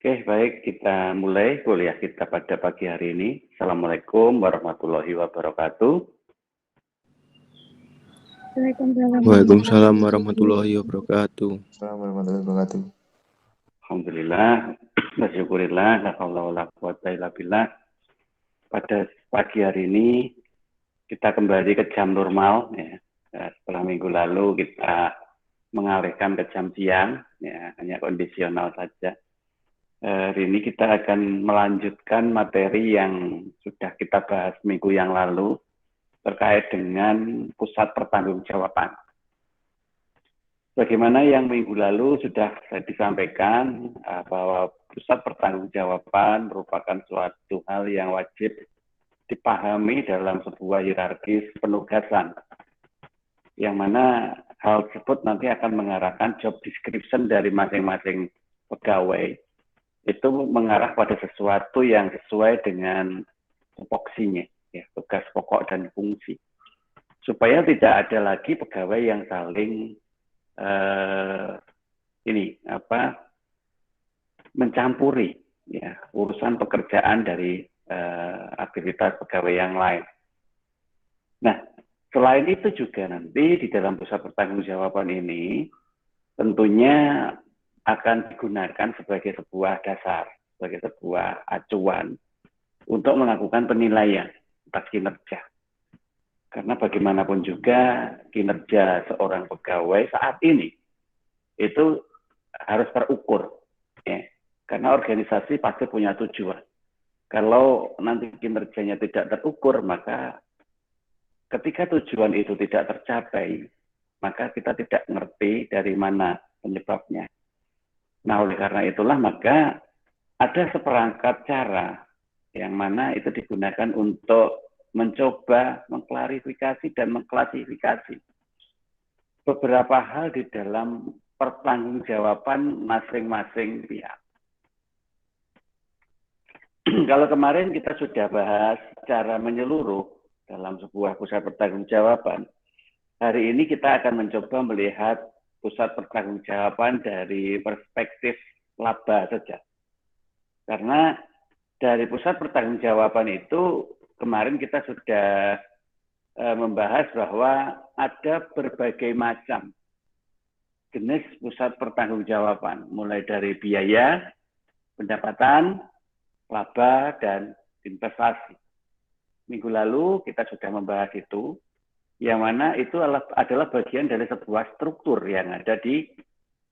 Oke, baik. Kita mulai kuliah kita pada pagi hari ini. Assalamualaikum warahmatullahi wabarakatuh. Waalaikumsalam warahmatullahi wabarakatuh. Alhamdulillah, bersyukurillah, la haula wala quwata illa billah. Pada pagi hari ini kita kembali ke jam normal ya. Setelah minggu lalu kita mengalihkan ke jam siang ya, hanya kondisional saja. Hari ini kita akan melanjutkan materi yang sudah kita bahas minggu yang lalu terkait dengan pusat pertanggungjawaban. Bagaimana yang minggu lalu sudah saya disampaikan bahwa pusat pertanggungjawaban merupakan suatu hal yang wajib dipahami dalam sebuah hierarkis penugasan, yang mana hal tersebut nanti akan mengarahkan job description dari masing-masing pegawai itu mengarah pada sesuatu yang sesuai dengan tupoksinya, ya, tugas pokok dan fungsi, supaya tidak ada lagi pegawai yang saling mencampuri ya urusan pekerjaan dari aktivitas pegawai yang lain. Nah, selain itu juga nanti di dalam pusat pertanggungjawaban ini tentunya akan digunakan sebagai sebuah dasar, sebagai sebuah acuan untuk melakukan penilaian atas kinerja. Karena bagaimanapun juga kinerja seorang pegawai saat ini itu harus terukur, ya. Karena organisasi pasti punya tujuan. Kalau nanti kinerjanya tidak terukur, maka ketika tujuan itu tidak tercapai, maka kita tidak mengerti dari mana penyebabnya. Nah, oleh karena itulah maka ada seperangkat cara yang mana itu digunakan untuk mencoba mengklarifikasi dan mengklasifikasi beberapa hal di dalam pertanggungjawaban masing-masing pihak. Kalau kemarin kita sudah bahas secara menyeluruh dalam sebuah pusat pertanggungjawaban, hari ini kita akan mencoba melihat pusat pertanggungjawaban dari perspektif laba saja. Karena dari pusat pertanggungjawaban itu kemarin kita sudah membahas bahwa ada berbagai macam jenis pusat pertanggungjawaban, mulai dari biaya, pendapatan, laba, dan investasi. Minggu lalu kita sudah membahas itu, yang mana itu adalah bagian dari sebuah struktur yang ada di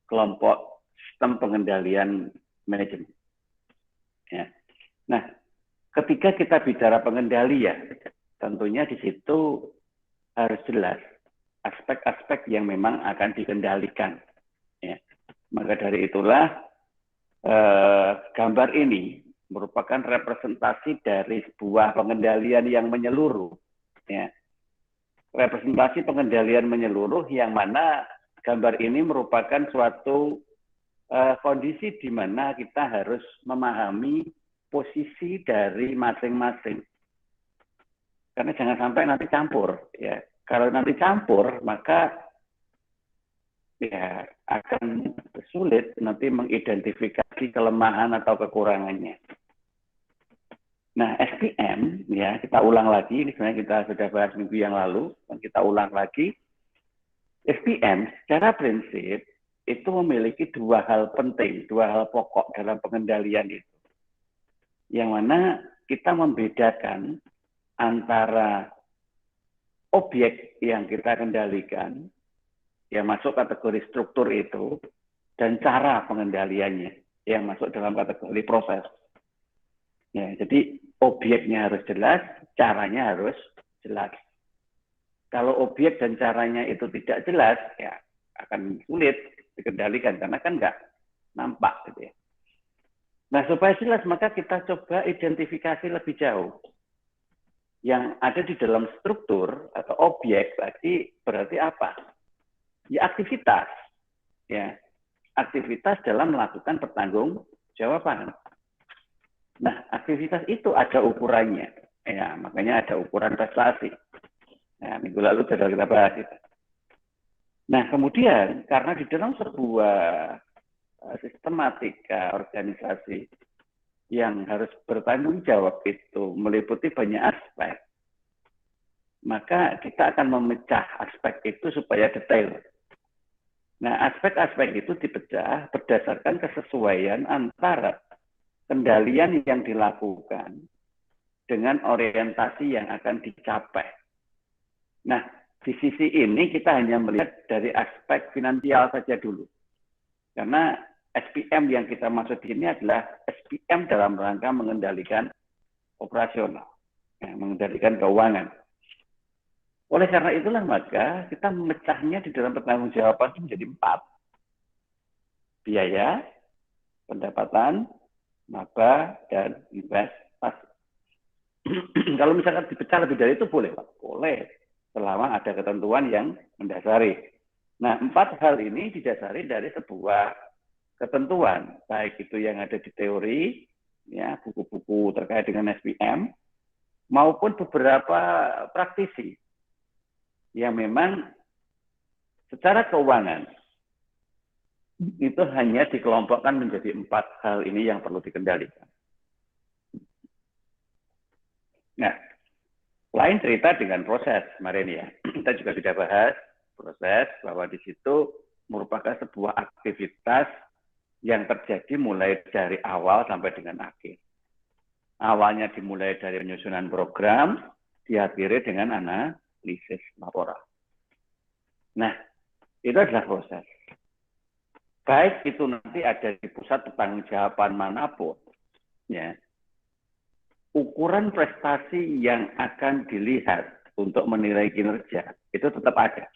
kelompok sistem pengendalian manajemen. Ya. Nah, ketika kita bicara pengendalian, tentunya di situ harus jelas aspek-aspek yang memang akan dikendalikan. Ya. Maka dari itulah gambar ini merupakan representasi dari sebuah pengendalian yang menyeluruh. Ya. Representasi pengendalian menyeluruh yang mana gambar ini merupakan suatu kondisi di mana kita harus memahami posisi dari masing-masing. Karena jangan sampai nanti campur. Ya. Kalau nanti campur, maka ya akan sulit nanti mengidentifikasi kelemahan atau kekurangannya. Nah, SPM, ya kita ulang lagi, ini sebenarnya kita sudah bahas minggu yang lalu, dan kita ulang lagi. SPM secara prinsip itu memiliki dua hal penting, dua hal pokok dalam pengendalian itu. Yang mana kita membedakan antara objek yang kita kendalikan, yang masuk kategori struktur itu, dan cara pengendaliannya, yang masuk dalam kategori proses. Ya, jadi objeknya harus jelas, caranya harus jelas. Kalau objek dan caranya itu tidak jelas, ya akan sulit dikendalikan karena kan nggak nampak gitu ya. Nah, supaya jelas maka kita coba identifikasi lebih jauh. Yang ada di dalam struktur atau objek berarti apa? Ya aktivitas. Ya. Aktivitas dalam melakukan pertanggungjawaban. Nah, aktivitas itu ada ukurannya. Ya, makanya ada ukuran prestasi. Nah, minggu lalu sudah kita bahas itu. Nah, kemudian karena di dalam sebuah sistematika organisasi yang harus bertanggung jawab itu meliputi banyak aspek, maka kita akan memecah aspek itu supaya detail. Nah, aspek-aspek itu dipecah berdasarkan kesesuaian antara kendalian yang dilakukan dengan orientasi yang akan dicapai. Nah, di sisi ini kita hanya melihat dari aspek finansial saja dulu. Karena SPM yang kita maksud ini adalah SPM dalam rangka mengendalikan operasional, mengendalikan keuangan. Oleh karena itulah maka kita memecahnya di dalam pertanggungjawaban menjadi 4. Biaya, pendapatan, laba, dan investasi. Kalau misalkan dipecah lebih dari itu boleh, Pak. Boleh, selama ada ketentuan yang mendasari. Nah, 4 hal ini didasari dari sebuah ketentuan, baik itu yang ada di teori, ya buku-buku terkait dengan SPM, maupun beberapa praktisi yang memang secara keuangan itu hanya dikelompokkan menjadi 4 hal ini yang perlu dikendalikan. Nah, lain cerita dengan proses kemarin ya, kita juga sudah bahas proses bahwa di situ merupakan sebuah aktivitas yang terjadi mulai dari awal sampai dengan akhir. Awalnya dimulai dari penyusunan program, diakhiri dengan analisis laporan. Nah, itu adalah proses. Baik itu nanti ada di pusat pertanggungjawaban manapun, ya, ukuran prestasi yang akan dilihat untuk menilai kinerja itu tetap ada.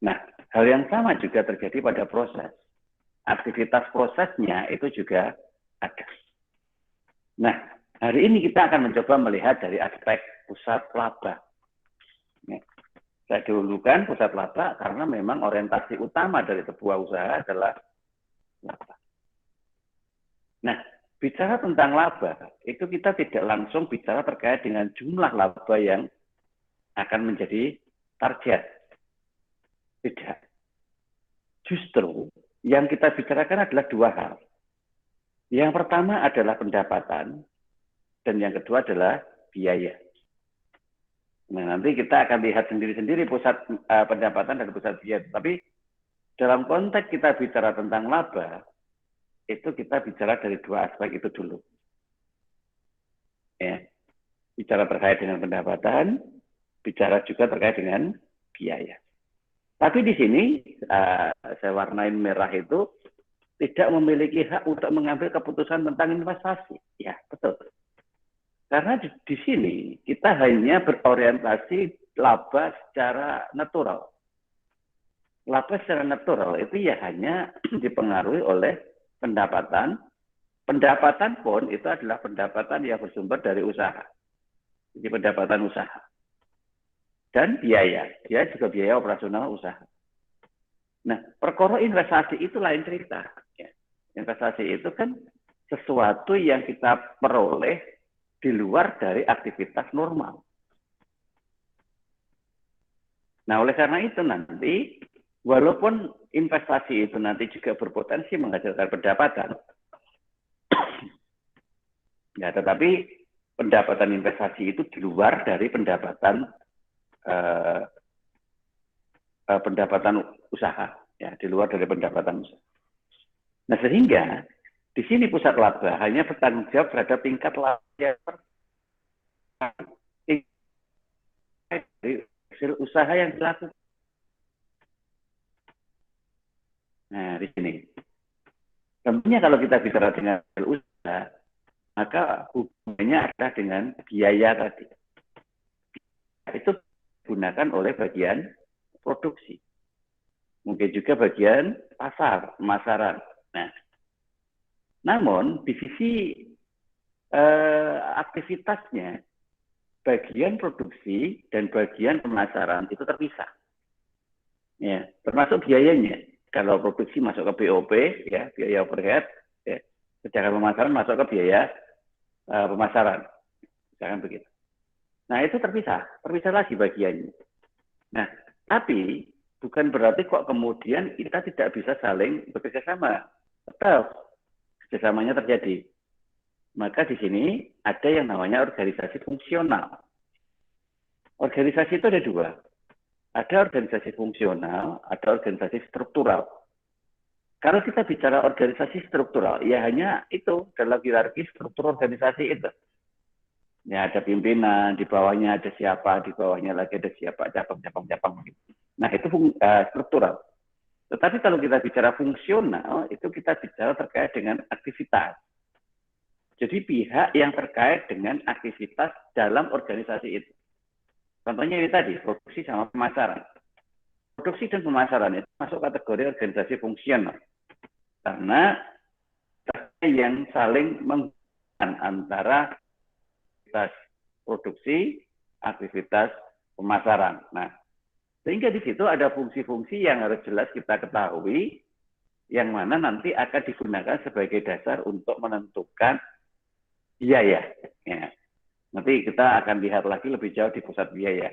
Nah, hal yang sama juga terjadi pada proses. Aktivitas prosesnya itu juga ada. Nah, hari ini kita akan mencoba melihat dari aspek pusat laba. Nah, saya dahulukan pusat laba karena memang orientasi utama dari sebuah usaha adalah laba. Nah, bicara tentang laba, itu kita tidak langsung bicara terkait dengan jumlah laba yang akan menjadi target. Tidak. Justru yang kita bicarakan adalah 2 hal. Yang pertama adalah pendapatan, dan yang kedua adalah biaya. Nah, nanti kita akan lihat sendiri-sendiri pusat pendapatan dan pusat biaya. Tapi dalam konteks kita bicara tentang laba, itu kita bicara dari 2 aspek itu dulu. Ya. Bicara terkait dengan pendapatan, bicara juga terkait dengan biaya. Tapi di sini, saya warnain merah itu, tidak memiliki hak untuk mengambil keputusan tentang investasi. Ya, betul. Karena di sini kita hanya berorientasi laba secara natural. Laba secara natural itu ya hanya dipengaruhi oleh pendapatan. Pendapatan pun itu adalah pendapatan yang bersumber dari usaha. Jadi pendapatan usaha. Dan biaya. Dia juga biaya operasional usaha. Nah, perkara investasi itu lain cerita. Ya. Investasi itu kan sesuatu yang kita peroleh di luar dari aktivitas normal. Nah, oleh karena itu nanti, walaupun investasi itu nanti juga berpotensi menghasilkan pendapatan, ya, tetapi pendapatan investasi itu di luar dari pendapatan usaha, ya, di luar dari pendapatan usaha. Nah, sehingga di sini pusat laba hanya bertanggung jawab terhadap tingkat laba dari hasil usaha yang dilakukan. Nah, di sini. Tentunya kalau kita bicara dengan hasil usaha, maka hubungannya adalah dengan biaya tadi. Itu digunakan oleh bagian produksi. Mungkin juga bagian pasar, pemasaran. Nah, namun di sisi aktivitasnya, bagian produksi dan bagian pemasaran itu terpisah. Ya, termasuk biayanya. Kalau produksi masuk ke BOP, ya, biaya overhead, ya, sedangkan pemasaran masuk ke biaya pemasaran. Jangan begitu. Nah, itu terpisah lagi bagiannya. Nah, tapi bukan berarti kok kemudian kita tidak bisa saling bekerja sama. Tetap kerjasamanya terjadi. Maka di sini ada yang namanya organisasi fungsional. Organisasi itu ada dua. Ada organisasi fungsional, ada organisasi struktural. Kalau kita bicara organisasi struktural, ya hanya itu dalam hierarki struktur organisasi itu. Ya ada pimpinan, di bawahnya ada siapa, di bawahnya lagi ada siapa, cabang. Nah itu struktural. Tetapi kalau kita bicara fungsional, itu kita bicara terkait dengan aktivitas. Jadi pihak yang terkait dengan aktivitas dalam organisasi itu. Contohnya ini tadi, produksi sama pemasaran. Produksi dan pemasaran itu masuk kategori organisasi fungsional. Karena yang saling menghubungkan antara aktivitas produksi, aktivitas pemasaran. Nah, sehingga di situ ada fungsi-fungsi yang harus jelas kita ketahui, yang mana nanti akan digunakan sebagai dasar untuk menentukan biaya. Ya. Nanti kita akan lihat lagi lebih jauh di pusat biaya.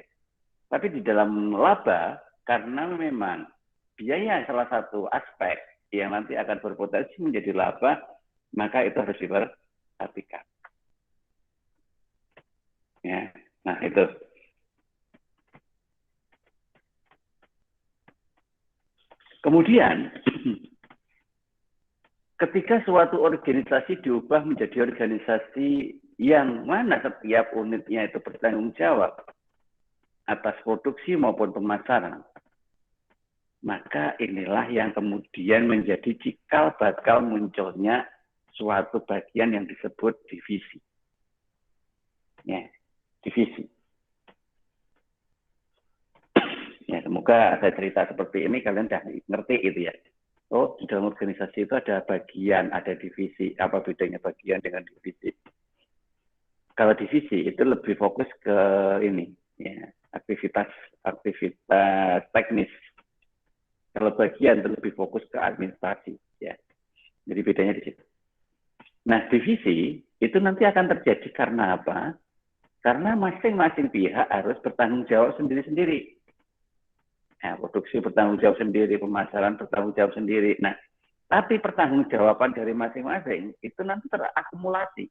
Tapi di dalam laba, karena memang biaya salah satu aspek yang nanti akan berpotensi menjadi laba, maka itu harus diperhatikan. Ya. Nah, itu. Kemudian, ketika suatu organisasi diubah menjadi organisasi yang mana setiap unitnya itu bertanggung jawab atas produksi maupun pemasaran, maka inilah yang kemudian menjadi cikal bakal munculnya suatu bagian yang disebut divisi. Ya, divisi. Ya, semoga saya cerita seperti ini kalian sudah ngerti itu ya. Oh, di dalam organisasi itu ada bagian, ada divisi. Apa bedanya bagian dengan divisi? Kalau divisi itu lebih fokus ke ini, ya, aktivitas teknis. Kalau bagian itu lebih fokus ke administrasi, ya. Jadi bedanya di situ. Nah, divisi itu nanti akan terjadi karena apa? Karena masing-masing pihak harus bertanggung jawab sendiri-sendiri. Nah, produksi bertanggung jawab sendiri, pemasaran bertanggung jawab sendiri. Nah, tapi pertanggungjawaban dari masing-masing itu nanti terakumulasi.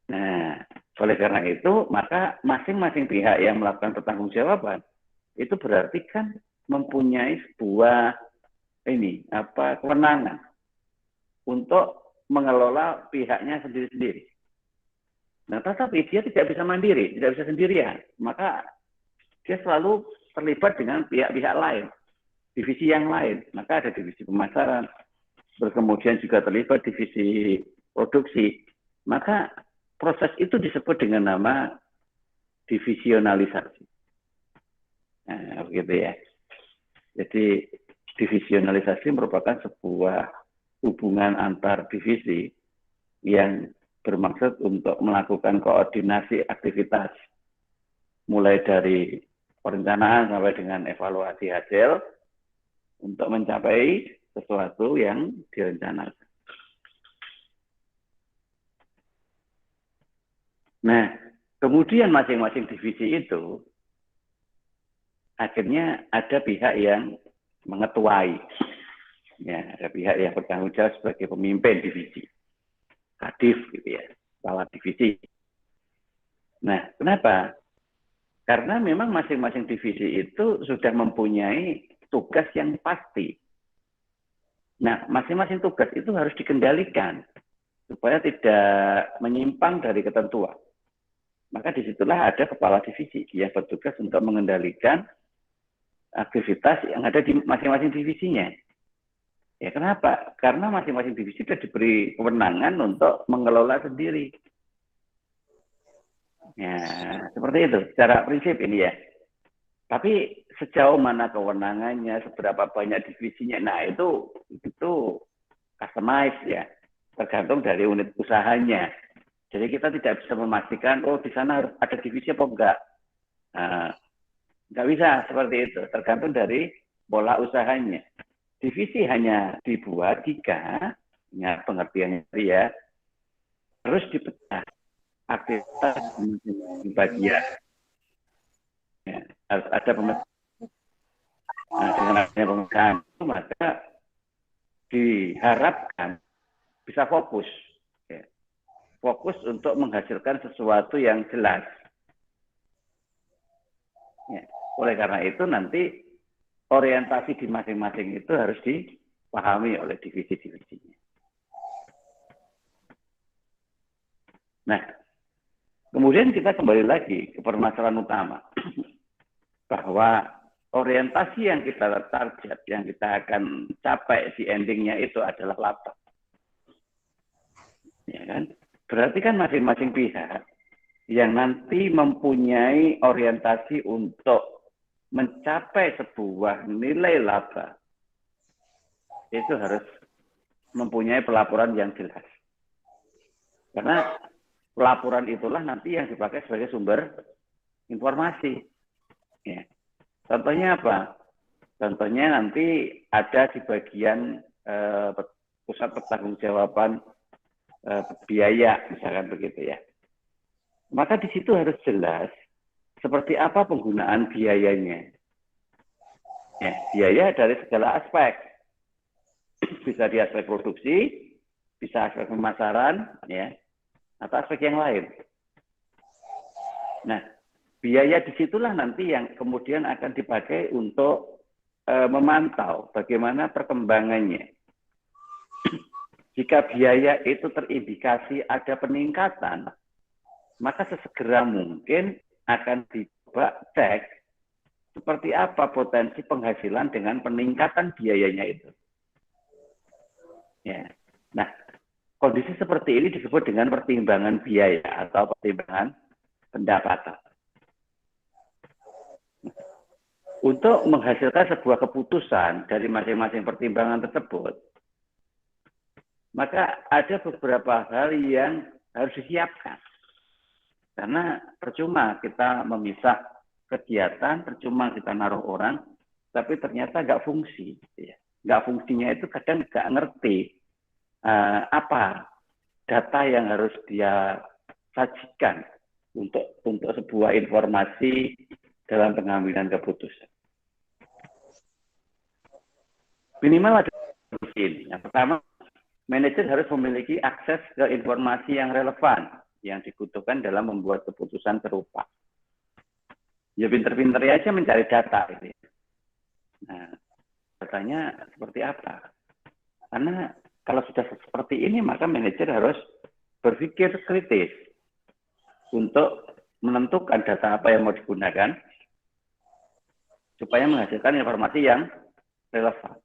Nah, oleh karena itu, maka masing-masing pihak yang melakukan pertanggungjawaban itu berarti kan mempunyai sebuah kewenangan untuk mengelola pihaknya sendiri-sendiri. Nah, tetapi dia tidak bisa mandiri, tidak bisa sendirian. Maka dia selalu terlibat dengan pihak-pihak lain, divisi yang lain. Maka ada divisi pemasaran, terus kemudian juga terlibat divisi produksi. Maka proses itu disebut dengan nama divisionalisasi. Nah, begitu ya. Jadi divisionalisasi merupakan sebuah hubungan antar divisi yang bermaksud untuk melakukan koordinasi aktivitas mulai dari perencanaan sampai dengan evaluasi hasil untuk mencapai sesuatu yang direncanakan. Nah, kemudian masing-masing divisi itu akhirnya ada pihak yang mengetuai. Ya, ada pihak yang bertanggung jawab sebagai pemimpin divisi. Kadif gitu ya, kepala divisi. Nah, kenapa? Karena memang masing-masing divisi itu sudah mempunyai tugas yang pasti. Nah, masing-masing tugas itu harus dikendalikan supaya tidak menyimpang dari ketentuan. Maka disitulah ada kepala divisi yang bertugas untuk mengendalikan aktivitas yang ada di masing-masing divisinya. Ya, kenapa? Karena masing-masing divisi sudah diberi kewenangan untuk mengelola sendiri. Ya, seperti itu secara prinsip ini ya. Tapi sejauh mana kewenangannya, seberapa banyak divisinya, nah itu customize ya, tergantung dari unit usahanya. Jadi kita tidak bisa memastikan, oh di sana harus ada divisi apa enggak. Nah, enggak bisa seperti itu, tergantung dari pola usahanya. Divisi hanya dibuat jika, ya pengertiannya ya, harus dipecah aktivitas bagian. Ya, harus ada pemecahan. Nah, dengan adanya pemeriksaan itu maka diharapkan bisa fokus, ya. Fokus untuk menghasilkan sesuatu yang jelas. Ya. Oleh karena itu nanti orientasi di masing-masing itu harus dipahami oleh divisi-divisinya. Nah, kemudian kita kembali lagi ke permasalahan utama bahwa orientasi yang kita target, yang kita akan capai di endingnya itu adalah laba. Ya kan? Berarti kan masing-masing pihak yang nanti mempunyai orientasi untuk mencapai sebuah nilai laba itu harus mempunyai pelaporan yang jelas. Karena pelaporan itulah nanti yang dipakai sebagai sumber informasi. Ya. Contohnya apa? Contohnya nanti ada di bagian pusat pertanggungjawaban biaya, misalkan begitu ya. Maka di situ harus jelas seperti apa penggunaan biayanya. Ya, biaya dari segala aspek. Bisa di aspek produksi, bisa aspek pemasaran, ya, atau aspek yang lain. Nah, biaya disitulah nanti yang kemudian akan dipakai untuk memantau bagaimana perkembangannya. Jika biaya itu terindikasi ada peningkatan, maka sesegera mungkin akan dicoba cek seperti apa potensi penghasilan dengan peningkatan biayanya itu. Ya. Nah, kondisi seperti ini disebut dengan pertimbangan biaya atau pertimbangan pendapatan. Untuk menghasilkan sebuah keputusan dari masing-masing pertimbangan tersebut, maka ada beberapa hal yang harus disiapkan. Karena percuma kita memisah kegiatan, percuma kita naruh orang, tapi ternyata nggak fungsi. Nggak fungsinya itu kadang nggak ngerti apa data yang harus dia sajikan untuk sebuah informasi dalam pengambilan keputusan. Minimal ada ini. Yang pertama, manajer harus memiliki akses ke informasi yang relevan yang dibutuhkan dalam membuat keputusan serupa. Ya pinter-pinter aja mencari data ini. Nah, datanya seperti apa? Karena kalau sudah seperti ini, maka manajer harus berpikir kritis untuk menentukan data apa yang mau digunakan supaya menghasilkan informasi yang relevan.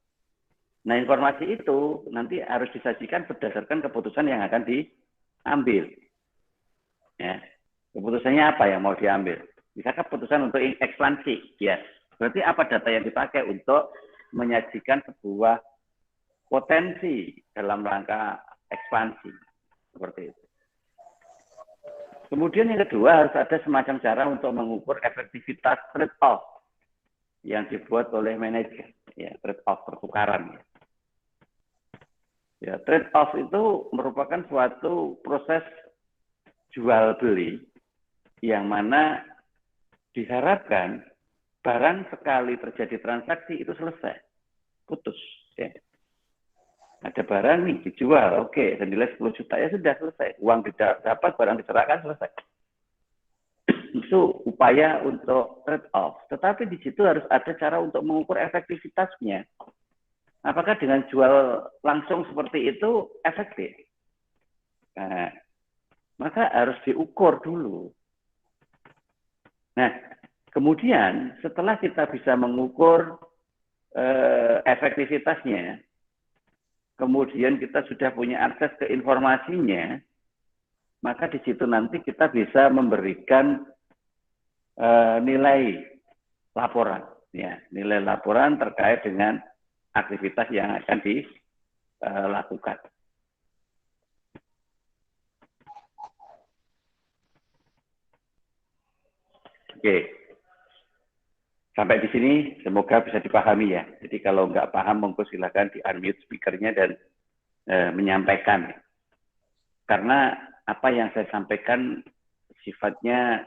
Nah, informasi itu nanti harus disajikan berdasarkan keputusan yang akan diambil. Ya. Keputusannya apa yang mau diambil? Misalkan keputusan untuk ekspansi, ya. Berarti apa data yang dipakai untuk menyajikan sebuah potensi dalam rangka ekspansi. Seperti itu. Kemudian yang kedua, harus ada semacam cara untuk mengukur efektivitas trade-off yang dibuat oleh manajer. Ya, trade-off pertukaran. Ya, trade-off itu merupakan suatu proses jual beli yang mana diharapkan barang sekali terjadi transaksi itu selesai, putus. Ya. Ada barang nih dijual, oke, senilai 10 juta ya sudah selesai, uang tidak dapat, barang diserahkan selesai. Itu upaya untuk trade-off. Tetapi di situ harus ada cara untuk mengukur efektivitasnya. Apakah dengan jual langsung seperti itu efektif? Nah, maka harus diukur dulu. Nah, kemudian setelah kita bisa mengukur efektivitasnya, kemudian kita sudah punya akses ke informasinya, maka di situ nanti kita bisa memberikan nilai laporan, ya, nilai laporan terkait dengan aktivitas yang akan dilakukan. Oke, sampai di sini semoga bisa dipahami ya. Jadi kalau nggak paham, monggo silakan di-unmute speakernya dan menyampaikan. Karena apa yang saya sampaikan sifatnya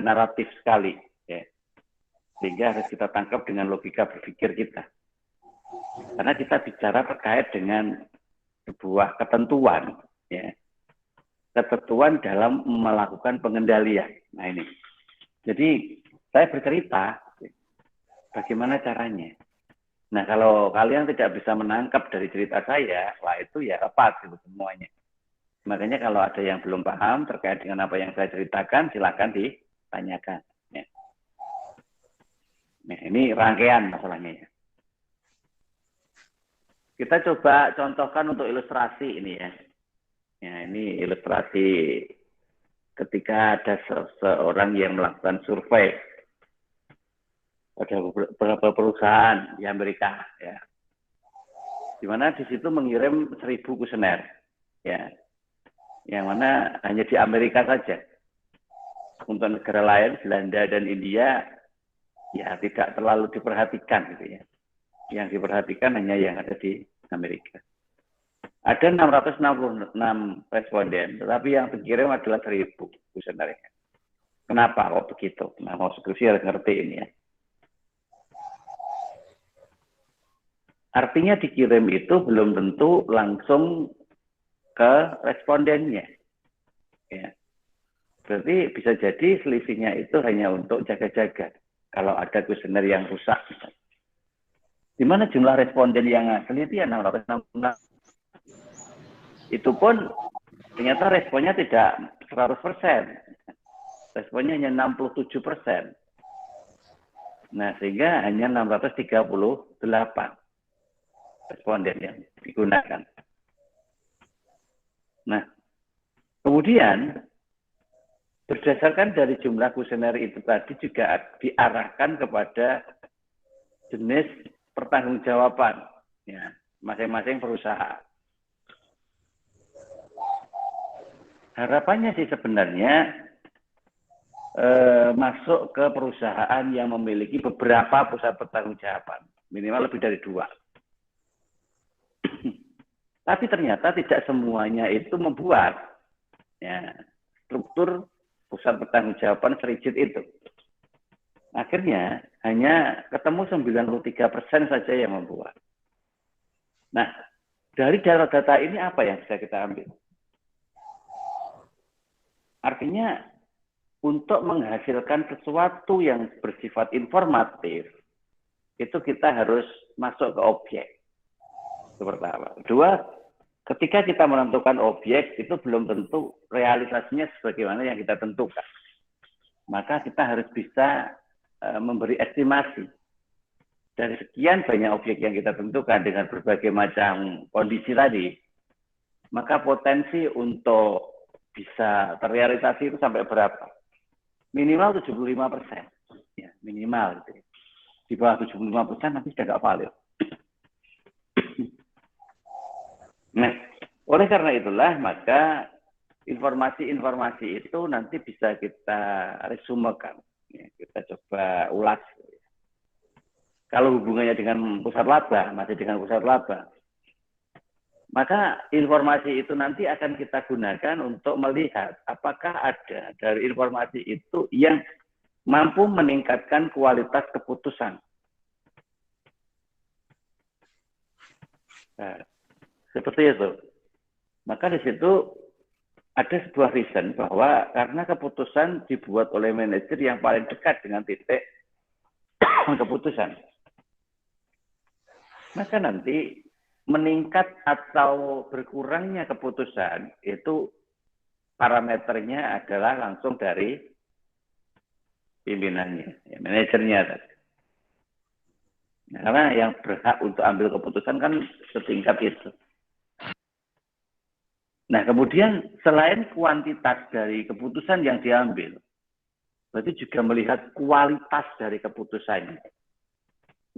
naratif sekali. Ya. Sehingga harus kita tangkap dengan logika berpikir kita. Karena kita bicara terkait dengan sebuah ketentuan, ya, ketentuan dalam melakukan pengendalian. Nah ini, jadi saya bercerita bagaimana caranya. Nah kalau kalian tidak bisa menangkap dari cerita saya, wah itu ya lepas itu semuanya. Makanya kalau ada yang belum paham terkait dengan apa yang saya ceritakan, silakan ditanyakan. Ya. Nah ini rangkaian masalahnya. Ya. Kita coba contohkan untuk ilustrasi ini ya. Ya ini ilustrasi ketika ada seseorang yang melakukan survei pada beberapa perusahaan di Amerika, ya, di mana di situ mengirim 1.000 kuesioner, ya, yang mana hanya di Amerika saja. Untuk negara lain, Belanda dan India, ya tidak terlalu diperhatikan, gitu ya. Yang diperhatikan hanya yang ada di Amerika. Ada 666 responden, tetapi yang dikirim adalah 1.000 kuesioner. Kenapa kok begitu? Nah, mau skripsi harus ngerti ini ya. Artinya dikirim itu belum tentu langsung ke respondennya. Ya. Berarti bisa jadi selisihnya itu hanya untuk jaga-jaga. Kalau ada kuesioner yang rusak. Di mana jumlah responden yang asli itu ya 666. Itu pun ternyata responnya tidak 100%. Responnya hanya 67%. Nah, sehingga hanya 638 responden yang digunakan. Nah, kemudian berdasarkan dari jumlah kuesioner itu tadi juga diarahkan kepada jenis pertanggungjawaban, ya, masing-masing perusahaan. Harapannya sih sebenarnya masuk ke perusahaan yang memiliki beberapa pusat pertanggungjawaban, minimal lebih dari 2. Tapi ternyata tidak semuanya itu membuat ya, struktur pusat pertanggungjawaban serigit itu. Akhirnya hanya ketemu 93% saja yang membuat. Nah, dari data-data ini apa yang bisa kita ambil? Artinya untuk menghasilkan sesuatu yang bersifat informatif, itu kita harus masuk ke objek. Itu pertama. Kedua, ketika kita menentukan objek, itu belum tentu realisasinya sebagaimana yang kita tentukan. Maka kita harus bisa memberi estimasi. Dari sekian banyak objek yang kita tentukan dengan berbagai macam kondisi tadi, maka potensi untuk bisa terrealisasi itu sampai berapa? Minimal 75%. Ya, minimal. Gitu. Di bawah 75% nanti sudah nggak valid. Nah, oleh karena itulah maka informasi-informasi itu nanti bisa kita resumekan. Ya, kita coba ulas. Kalau hubungannya dengan pusat laba, masih dengan pusat laba, maka informasi itu nanti akan kita gunakan untuk melihat apakah ada dari informasi itu yang mampu meningkatkan kualitas keputusan. Nah, seperti itu. Maka di situ ada sebuah reason bahwa karena keputusan dibuat oleh manajer yang paling dekat dengan titik keputusan. Maka nanti meningkat atau berkurangnya keputusan itu parameternya adalah langsung dari pimpinannya, ya, manajernya. Nah, karena yang berhak untuk ambil keputusan kan setingkat itu. Nah, kemudian selain kuantitas dari keputusan yang diambil, berarti juga melihat kualitas dari keputusannya.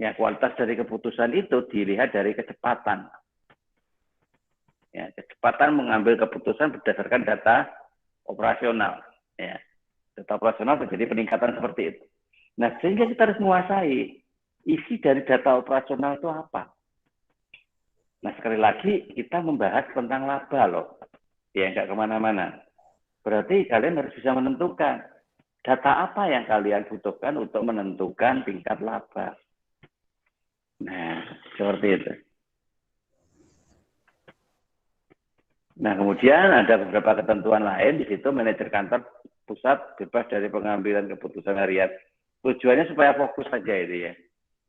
Ya, kualitas dari keputusan itu dilihat dari kecepatan. Ya, kecepatan mengambil keputusan berdasarkan data operasional. Ya, data operasional terjadi peningkatan seperti itu. Nah, sehingga kita harus menguasai isi dari data operasional itu apa. Nah, sekali lagi kita membahas tentang laba loh. Ya, nggak kemana-mana. Berarti kalian harus bisa menentukan data apa yang kalian butuhkan untuk menentukan tingkat laba. Nah, seperti itu. Nah, kemudian ada beberapa ketentuan lain di situ manajer kantor pusat bebas dari pengambilan keputusan harian. Tujuannya supaya fokus saja itu ya.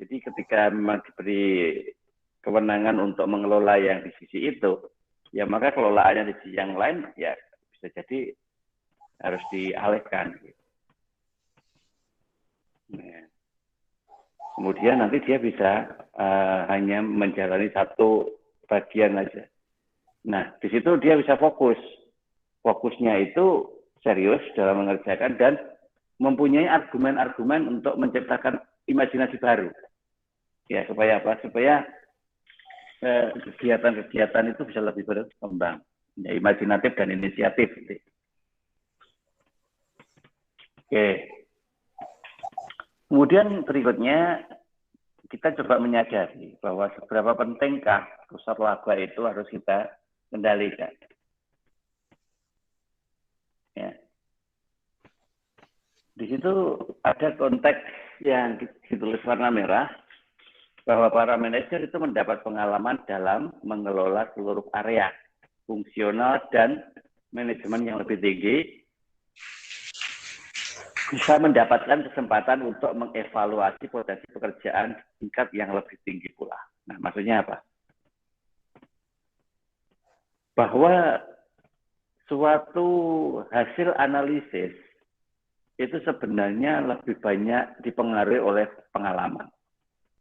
Jadi ketika memang diberi kewenangan untuk mengelola yang di sisi itu, ya maka kelolaannya di sisi yang lain ya bisa jadi harus dialihkan. Nah, kemudian nanti dia bisa hanya menjalani satu bagian aja. Nah, di situ dia bisa fokus. Fokusnya itu serius dalam mengerjakan dan mempunyai argumen-argumen untuk menciptakan imajinasi baru. Ya, supaya apa? Supaya kegiatan-kegiatan itu bisa lebih berkembang. Ya, imajinatif dan inisiatif. Oke. Kemudian berikutnya, kita coba menyadari bahwa seberapa pentingkah pusat laba itu harus kita kendalikan. Ya. Di situ ada konteks yang ditulis warna merah, bahwa para manajer itu mendapat pengalaman dalam mengelola seluruh area, fungsional dan manajemen yang lebih tinggi, bisa mendapatkan kesempatan untuk mengevaluasi potensi pekerjaan tingkat yang lebih tinggi pula. Nah, maksudnya apa? Bahwa suatu hasil analisis itu sebenarnya lebih banyak dipengaruhi oleh pengalaman.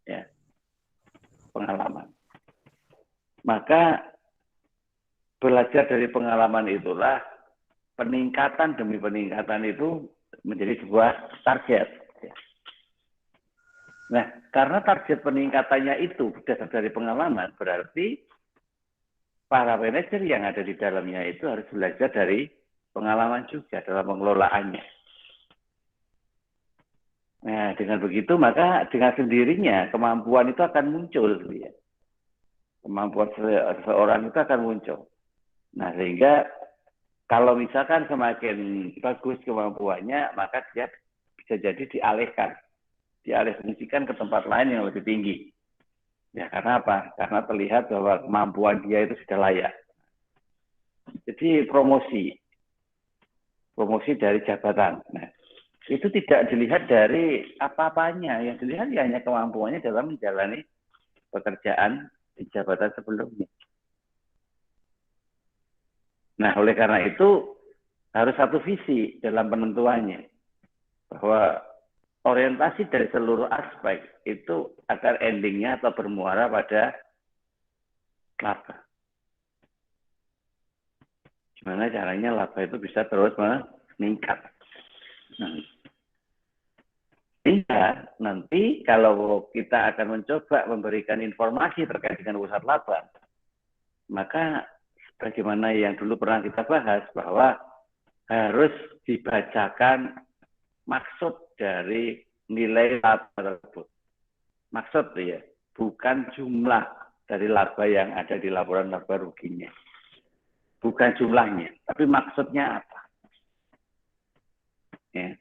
Ya, pengalaman. Maka belajar dari pengalaman itulah peningkatan demi peningkatan itu menjadi sebuah target. Nah, karena target peningkatannya itu berdasar dari pengalaman, berarti para manajer yang ada di dalamnya itu harus belajar dari pengalaman juga dalam pengelolaannya. Nah, dengan begitu maka dengan sendirinya kemampuan itu akan muncul. Ya. Kemampuan seseorang itu akan muncul. Nah, sehingga kalau misalkan semakin bagus kemampuannya, maka dia bisa jadi dialihfungsikan ke tempat lain yang lebih tinggi. Ya, karena apa? Karena terlihat bahwa kemampuan dia itu sudah layak. Jadi promosi dari jabatan. Nah, itu tidak dilihat dari apa-apanya, yang dilihat hanya kemampuannya dalam menjalani pekerjaan di jabatan sebelumnya. Nah, oleh karena itu harus satu visi dalam penentuannya, bahwa orientasi dari seluruh aspek itu agar endingnya atau bermuara pada laba. Gimana caranya laba itu bisa terus meningkat. Nah, sehingga nanti kalau kita akan mencoba memberikan informasi terkait dengan pusat laba, maka bagaimana yang dulu pernah kita bahas, bahwa harus dibacakan maksud dari nilai laba tersebut. Maksud ya, bukan jumlah dari laba yang ada di laporan laba ruginya. Bukan jumlahnya, tapi maksudnya apa. Ya.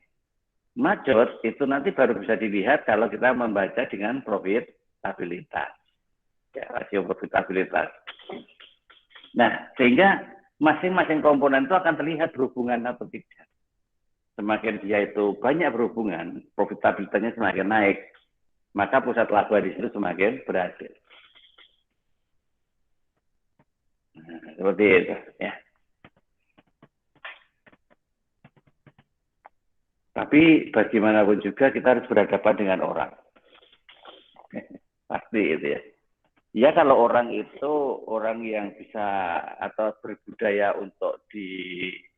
Maksud itu nanti baru bisa dilihat kalau kita membaca dengan profitabilitas. Ya, rasio profitabilitas. Nah, sehingga masing-masing komponen itu akan terlihat berhubungan atau tidak. Semakin dia itu banyak berhubungan, profitabilitasnya semakin naik, maka pusat laba di situ semakin berhasil. Nah, seperti itu, ya. Tapi bagaimanapun juga kita harus berhadapan dengan orang. Pasti itu ya. Ya kalau orang itu orang yang bisa atau berbudaya untuk dikritik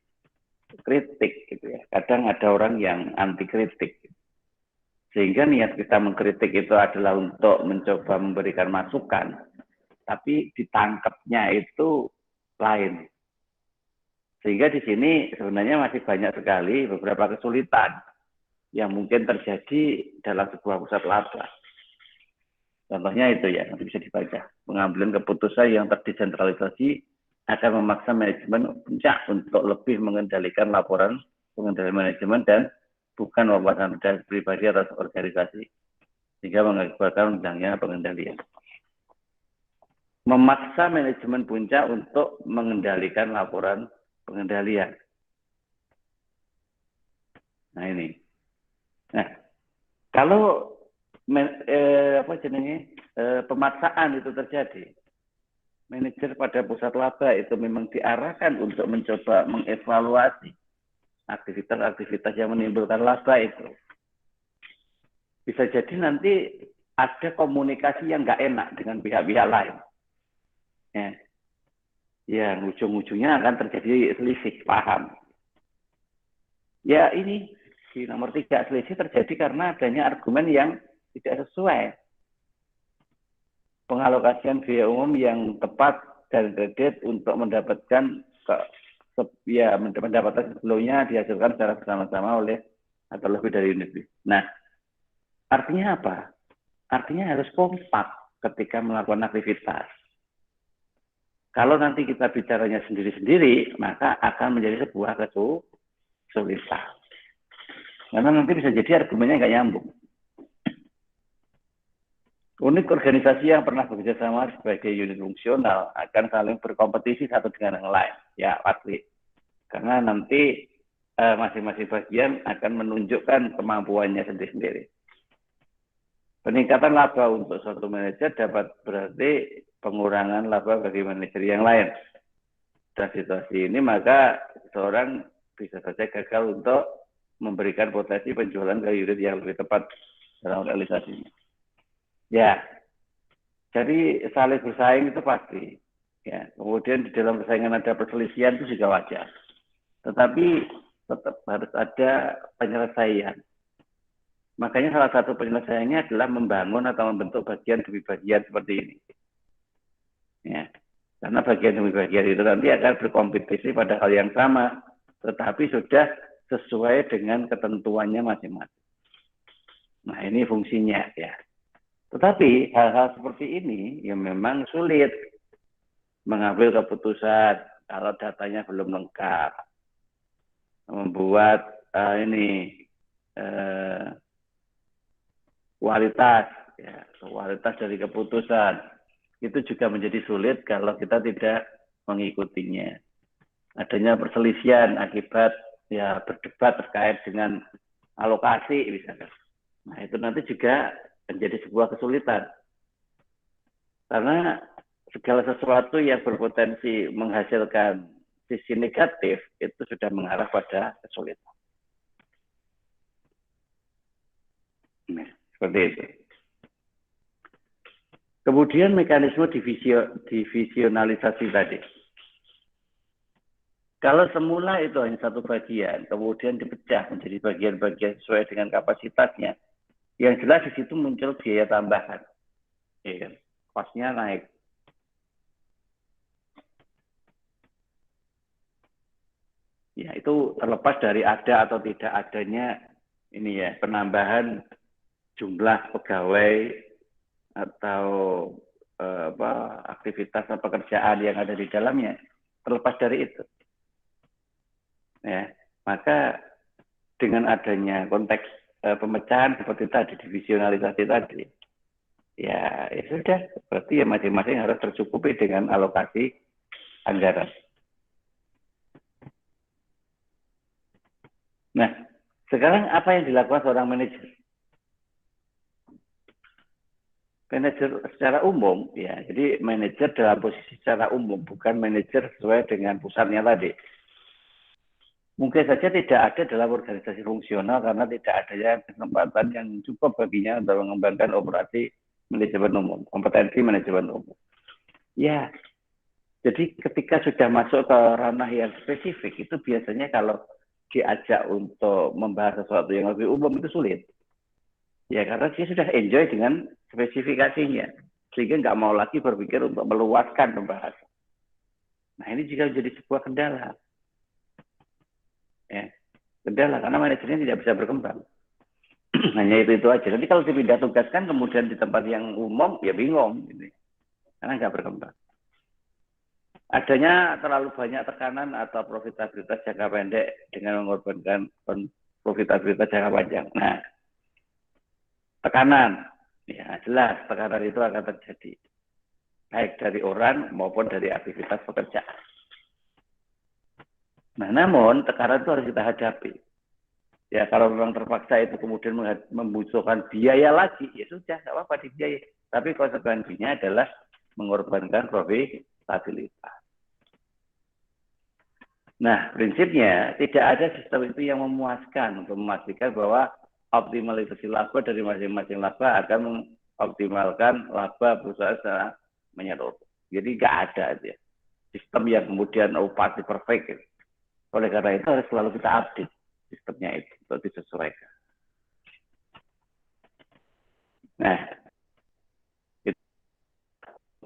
gitu ya. Kadang ada orang yang anti kritik. Sehingga niat kita mengkritik itu adalah untuk mencoba memberikan masukan. Tapi ditangkapnya itu lain. Sehingga di sini sebenarnya masih banyak sekali beberapa kesulitan yang mungkin terjadi dalam sebuah pusat laba. Contohnya itu ya, nanti bisa dibaca. Pengambilan keputusan yang terdesentralisasi akan memaksa manajemen puncak untuk lebih mengendalikan laporan pengendalian manajemen dan bukan wawasan pribadi atau organisasi, sehingga mengakibatkan hilangnya pengendalian. Memaksa manajemen puncak untuk mengendalikan laporan pengendalian. Nah ini. Nah, kalau pemaksaan itu terjadi, manajer pada pusat laba itu memang diarahkan untuk mencoba mengevaluasi aktivitas-aktivitas yang menimbulkan laba itu. Bisa jadi nanti ada komunikasi yang nggak enak dengan pihak-pihak lain. Ya, ujung-ujungnya akan terjadi selisih paham. Ya ini, di nomor 3, selisih terjadi karena adanya argumen yang tidak sesuai. Pengalokasian biaya umum yang tepat dan kredit untuk mendapatkan pendapatan sebelumnya dihasilkan secara bersama-sama oleh atau lebih dari unit. Nah, artinya apa? Artinya harus kompak ketika melakukan aktivitas. Kalau nanti kita bicaranya sendiri-sendiri, maka akan menjadi sebuah kesulitan. Karena nanti bisa jadi argumennya nggak nyambung. Unit organisasi yang pernah bekerja sama sebagai unit fungsional akan saling berkompetisi satu dengan yang lain. Ya, pasti. Karena nanti masing-masing bagian akan menunjukkan kemampuannya sendiri-sendiri. Peningkatan laba untuk suatu manajer dapat berarti pengurangan laba bagi manajer yang lain. Dan situasi ini maka seorang bisa saja gagal untuk memberikan potensi penjualan ke unit yang lebih tepat dalam realisasinya. Ya, jadi saling bersaing itu pasti. Ya, kemudian di dalam persaingan ada perselisihan itu juga wajar. Tetapi tetap harus ada penyelesaian. Makanya salah satu penyelesaiannya adalah membangun atau membentuk bagian demi bagian seperti ini. Ya, karena bagian demi bagian itu nanti akan berkompetisi pada hal yang sama, tetapi sudah sesuai dengan ketentuannya masing-masing. Nah, ini fungsinya ya. Tetapi hal-hal seperti ini yang memang sulit mengambil keputusan kalau datanya belum lengkap, membuat kualitas dari keputusan itu juga menjadi sulit kalau kita tidak mengikutinya. Adanya perselisihan akibat berdebat terkait dengan alokasi misalkan. Nah, itu nanti juga menjadi sebuah kesulitan. Karena segala sesuatu yang berpotensi menghasilkan sisi negatif itu sudah mengarah pada kesulitan. Nah, seperti itu. Kemudian mekanisme divisionalisasi tadi. Kalau semula itu hanya satu bagian, kemudian dipecah menjadi bagian-bagian sesuai dengan kapasitasnya, yang jelas di situ muncul biaya tambahan. Ya, kosnya naik. Ya, itu terlepas dari ada atau tidak adanya ini ya, penambahan jumlah pegawai atau aktivitas atau pekerjaan yang ada di dalamnya. Terlepas dari itu. Ya, maka dengan adanya konteks pemecahan seperti tadi, divisionalisasi tadi, ya sudah, berarti ya masing-masing harus tercukupi dengan alokasi anggaran. Nah, sekarang apa yang dilakukan seorang manajer? Manajer secara umum, ya, jadi manajer dalam posisi secara umum, bukan manajer sesuai dengan pusatnya tadi. Mungkin saja tidak ada dalam organisasi fungsional karena tidak adanya kesempatan yang cukup baginya untuk mengembangkan operasi manajemen umum, kompetensi manajemen umum. Ya, jadi ketika sudah masuk ke ranah yang spesifik, itu biasanya kalau diajak untuk membahas sesuatu yang lebih umum itu sulit. Ya, karena dia sudah enjoy dengan spesifikasinya, sehingga nggak mau lagi berpikir untuk meluaskan pembahasan. Nah, ini juga menjadi sebuah kendala. Ya, kendala karena manajernya tidak bisa berkembang. Hanya itu aja. Nanti kalau dipindah tugaskan kemudian di tempat yang umum, ya bingung. Gitu. Karena nggak berkembang. Adanya terlalu banyak tekanan atau profitabilitas jangka pendek dengan mengorbankan profitabilitas jangka panjang. Nah, tekanan, ya jelas tekanan itu akan terjadi, baik dari orang maupun dari aktivitas pekerjaan. Nah, namun tekanan itu harus kita hadapi. Ya, kalau memang terpaksa itu kemudian membutuhkan biaya lagi, ya sudah, nggak apa-apa dibiayai. Tapi konsekuensinya adalah mengorbankan profitabilitas. Nah, prinsipnya tidak ada sistem itu yang memuaskan untuk memastikan bahwa optimalisasi laba dari masing-masing laba akan mengoptimalkan laba perusahaan secara menyeluruh. Jadi nggak ada ya sistem yang kemudian pasti perfect. Gitu. Oleh karena itu harus selalu kita update sistemnya itu untuk disesuaikan. Nah, itu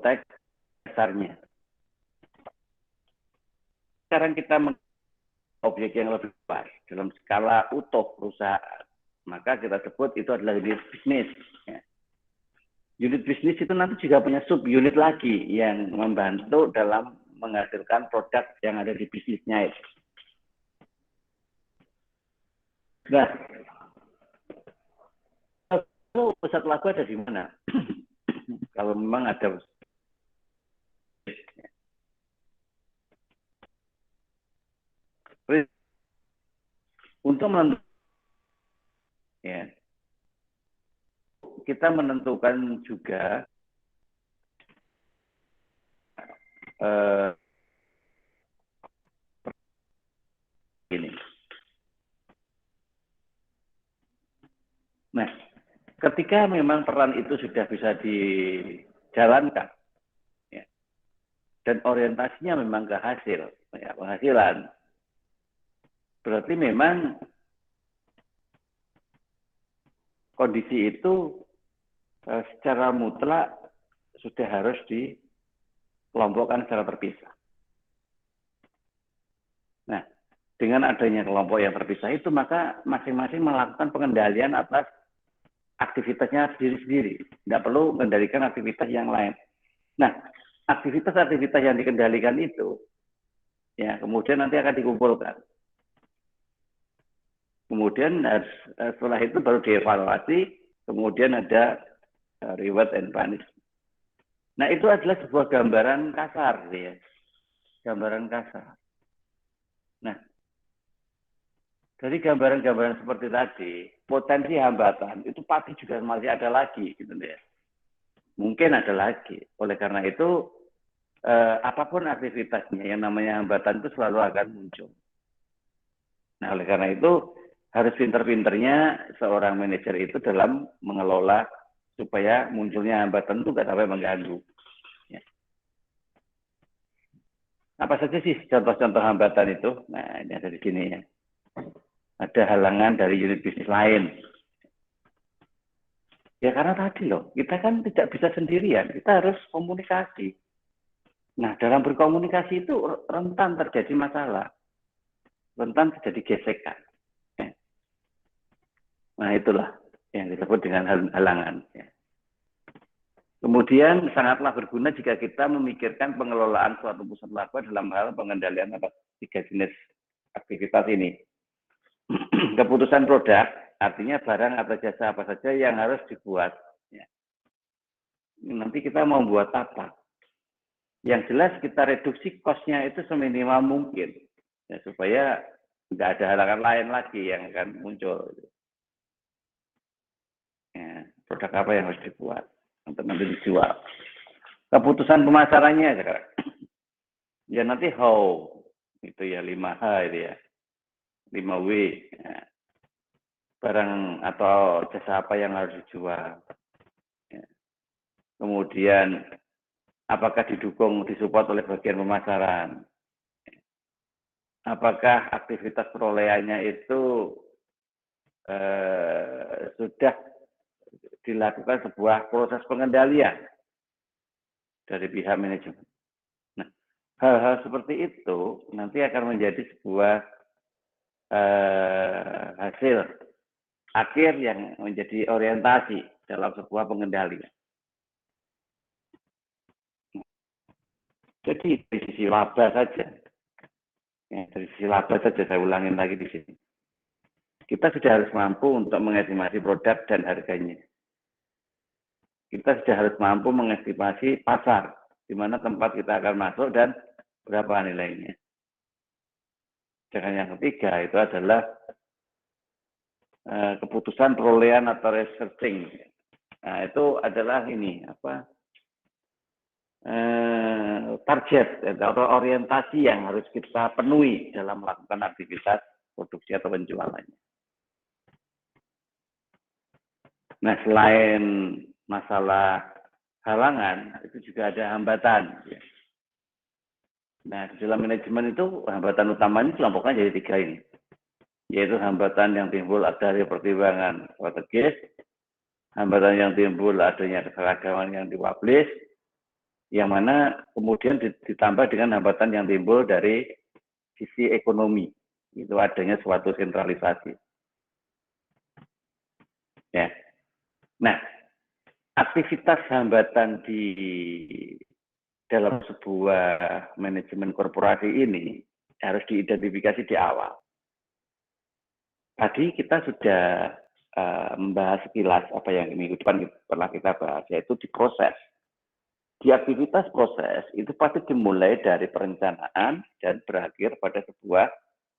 teks dasarnya. Sekarang kita objek yang lebih luas dalam skala utuh perusahaan, maka kita sebut itu adalah unit bisnis. Ya. Unit bisnis itu nanti juga punya sub unit lagi yang membantu dalam menghasilkan produk yang ada di bisnisnya itu. Nah, pusat laba ada di mana? Kalau memang ada untuk menentukan ya, kita menentukan juga ini. Nah, ketika memang peran itu sudah bisa dijalankan ya, dan orientasinya memang ke hasil, ya, penghasilan, berarti memang kondisi itu secara mutlak sudah harus dikelompokkan secara terpisah. Nah, dengan adanya kelompok yang terpisah itu, maka masing-masing melakukan pengendalian atas aktivitasnya sendiri-sendiri. Tidak perlu mengendalikan aktivitas yang lain. Nah, aktivitas-aktivitas yang dikendalikan itu, ya kemudian nanti akan dikumpulkan. Kemudian setelah itu baru dievaluasi, kemudian ada reward and punishment. Nah, itu adalah sebuah gambaran kasar, ya. Gambaran kasar. Nah, dari gambaran-gambaran seperti tadi, potensi hambatan itu pasti juga masih ada lagi, gitu ya. Mungkin ada lagi. Oleh karena itu, apapun aktivitasnya, yang namanya hambatan itu selalu akan muncul. Nah, oleh karena itu, harus pinter-pinternya seorang manajer itu dalam mengelola supaya munculnya hambatan itu nggak sampai mengganggu. Ya. Apa saja sih contoh-contoh hambatan itu? Nah, ini ada di sini ya. Ada halangan dari unit bisnis lain. Ya karena tadi loh, kita kan tidak bisa sendirian, kita harus komunikasi. Nah, dalam berkomunikasi itu rentan terjadi masalah, rentan terjadi gesekan. Ya. Nah, itulah yang disebut dengan halangan. Ya. Kemudian sangatlah berguna jika kita memikirkan pengelolaan suatu pusat laba dalam hal pengendalian atas 3 jenis aktivitas ini. Keputusan produk, artinya barang atau jasa apa saja yang harus dibuat. Ya. Nanti kita mau buat apa? Yang jelas kita reduksi cost-nya itu seminimal mungkin. Ya, supaya nggak ada halangan lain lagi yang akan muncul. Ya, produk apa yang harus dibuat untuk nanti dijual. Keputusan pemasarannya sekarang. Ya nanti how itu ya 5H itu ya. 5W. Ya. Barang atau jasa apa yang harus dijual. Ya. Kemudian apakah didukung, disupport oleh bagian pemasaran. Apakah aktivitas perolehannya itu sudah dilakukan sebuah proses pengendalian dari pihak manajemen. Nah, hal-hal seperti itu nanti akan menjadi sebuah hasil akhir yang menjadi orientasi dalam sebuah pengendalian. Jadi dari sisi laba saja, ya, dari sisi laba saja saya ulangin lagi di sini. kita sudah harus mampu untuk mengestimasi produk dan harganya. Kita sudah harus mampu mengestimasi pasar, di mana tempat kita akan masuk dan berapa nilainya. Dan yang ketiga itu adalah keputusan perolehan atau researching. Nah, itu adalah ini target atau orientasi yang harus kita penuhi dalam melakukan aktivitas produksi atau penjualannya. Nah, selain masalah halangan, itu juga ada hambatan. Nah, di dalam manajemen itu hambatan utamanya kelompoknya jadi 3 ini, yaitu hambatan yang timbul dari pertimbangan strategis, hambatan yang timbul adanya keseragaman yang dipublish, yang mana kemudian ditambah dengan hambatan yang timbul dari sisi ekonomi, itu adanya suatu sentralisasi. Ya. Nah, aktivitas hambatan di dalam sebuah manajemen korporasi ini harus diidentifikasi di awal. Tadi kita sudah membahas sekilas apa yang minggu depan pernah kita bahas, yaitu di proses. Di aktivitas proses itu pasti dimulai dari perencanaan dan berakhir pada sebuah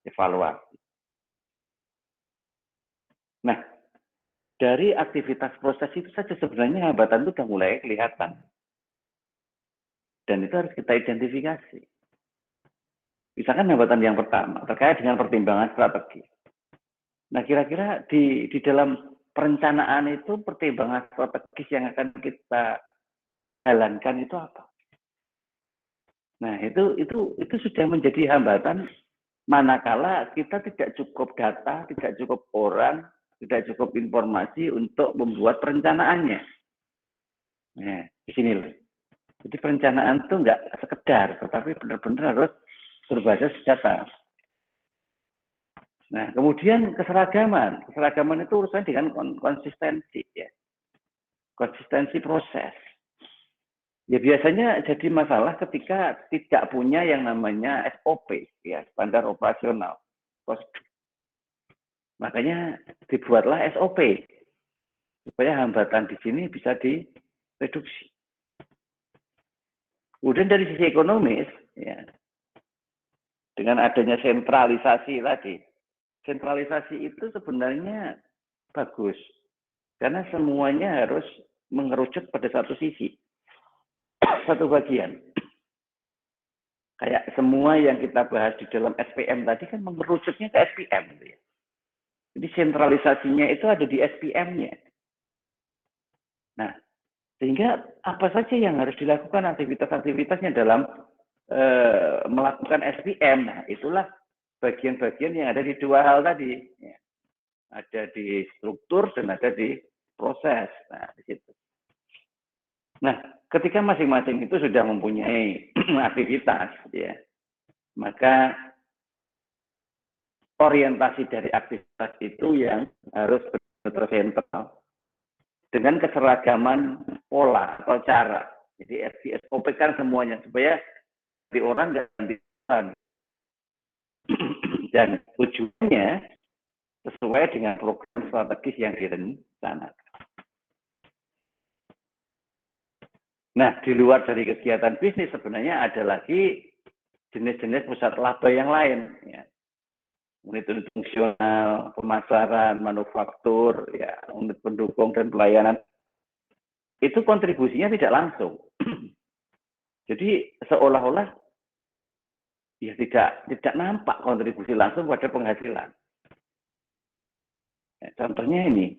evaluasi. Nah, dari aktivitas proses itu saja sebenarnya hambatan itu sudah mulai kelihatan. Dan itu harus kita identifikasi. Misalkan hambatan yang pertama terkait dengan pertimbangan strategi. Nah, kira-kira di dalam perencanaan itu pertimbangan strategis yang akan kita jalankan itu apa? Nah, itu sudah menjadi hambatan manakala kita tidak cukup data, tidak cukup orang, tidak cukup informasi untuk membuat perencanaannya. Nah, di sini loh. Jadi perencanaan itu enggak sekedar, tetapi benar-benar harus berbasis data. Nah, kemudian keseragaman. Keseragaman itu urusan dengan konsistensi, ya. Konsistensi proses. Ya biasanya jadi masalah ketika tidak punya yang namanya SOP, ya, standar operasional. Makanya dibuatlah SOP supaya hambatan di sini bisa direduksi. Kemudian dari sisi ekonomis, ya, dengan adanya sentralisasi tadi, sentralisasi itu sebenarnya bagus karena semuanya harus mengerucut pada satu sisi, satu bagian. Kayak semua yang kita bahas di dalam SPM tadi kan mengerucutnya ke SPM. Ya. Jadi sentralisasinya itu ada di SPM-nya. Nah, sehingga apa saja yang harus dilakukan aktivitas-aktivitasnya dalam melakukan SPM. Nah, itulah bagian-bagian yang ada di dua hal tadi. Ya. Ada di struktur dan ada di proses. Nah, di situ. Nah, ketika masing-masing itu sudah mempunyai aktivitas, ya, maka orientasi dari aktivitas itu yang harus bersentral dengan keseragaman pola atau cara. Jadi SOP kan semuanya supaya di orang ganti dan tujuannya sesuai dengan program strategis yang direncanakan. Nah, di luar dari kegiatan bisnis sebenarnya ada lagi jenis-jenis pusat laba yang lain. Ya. Unit fungsional, pemasaran, manufaktur, ya, unit pendukung dan pelayanan. Itu kontribusinya tidak langsung. Jadi seolah-olah ya tidak nampak kontribusi langsung pada penghasilan. Ya, contohnya ini,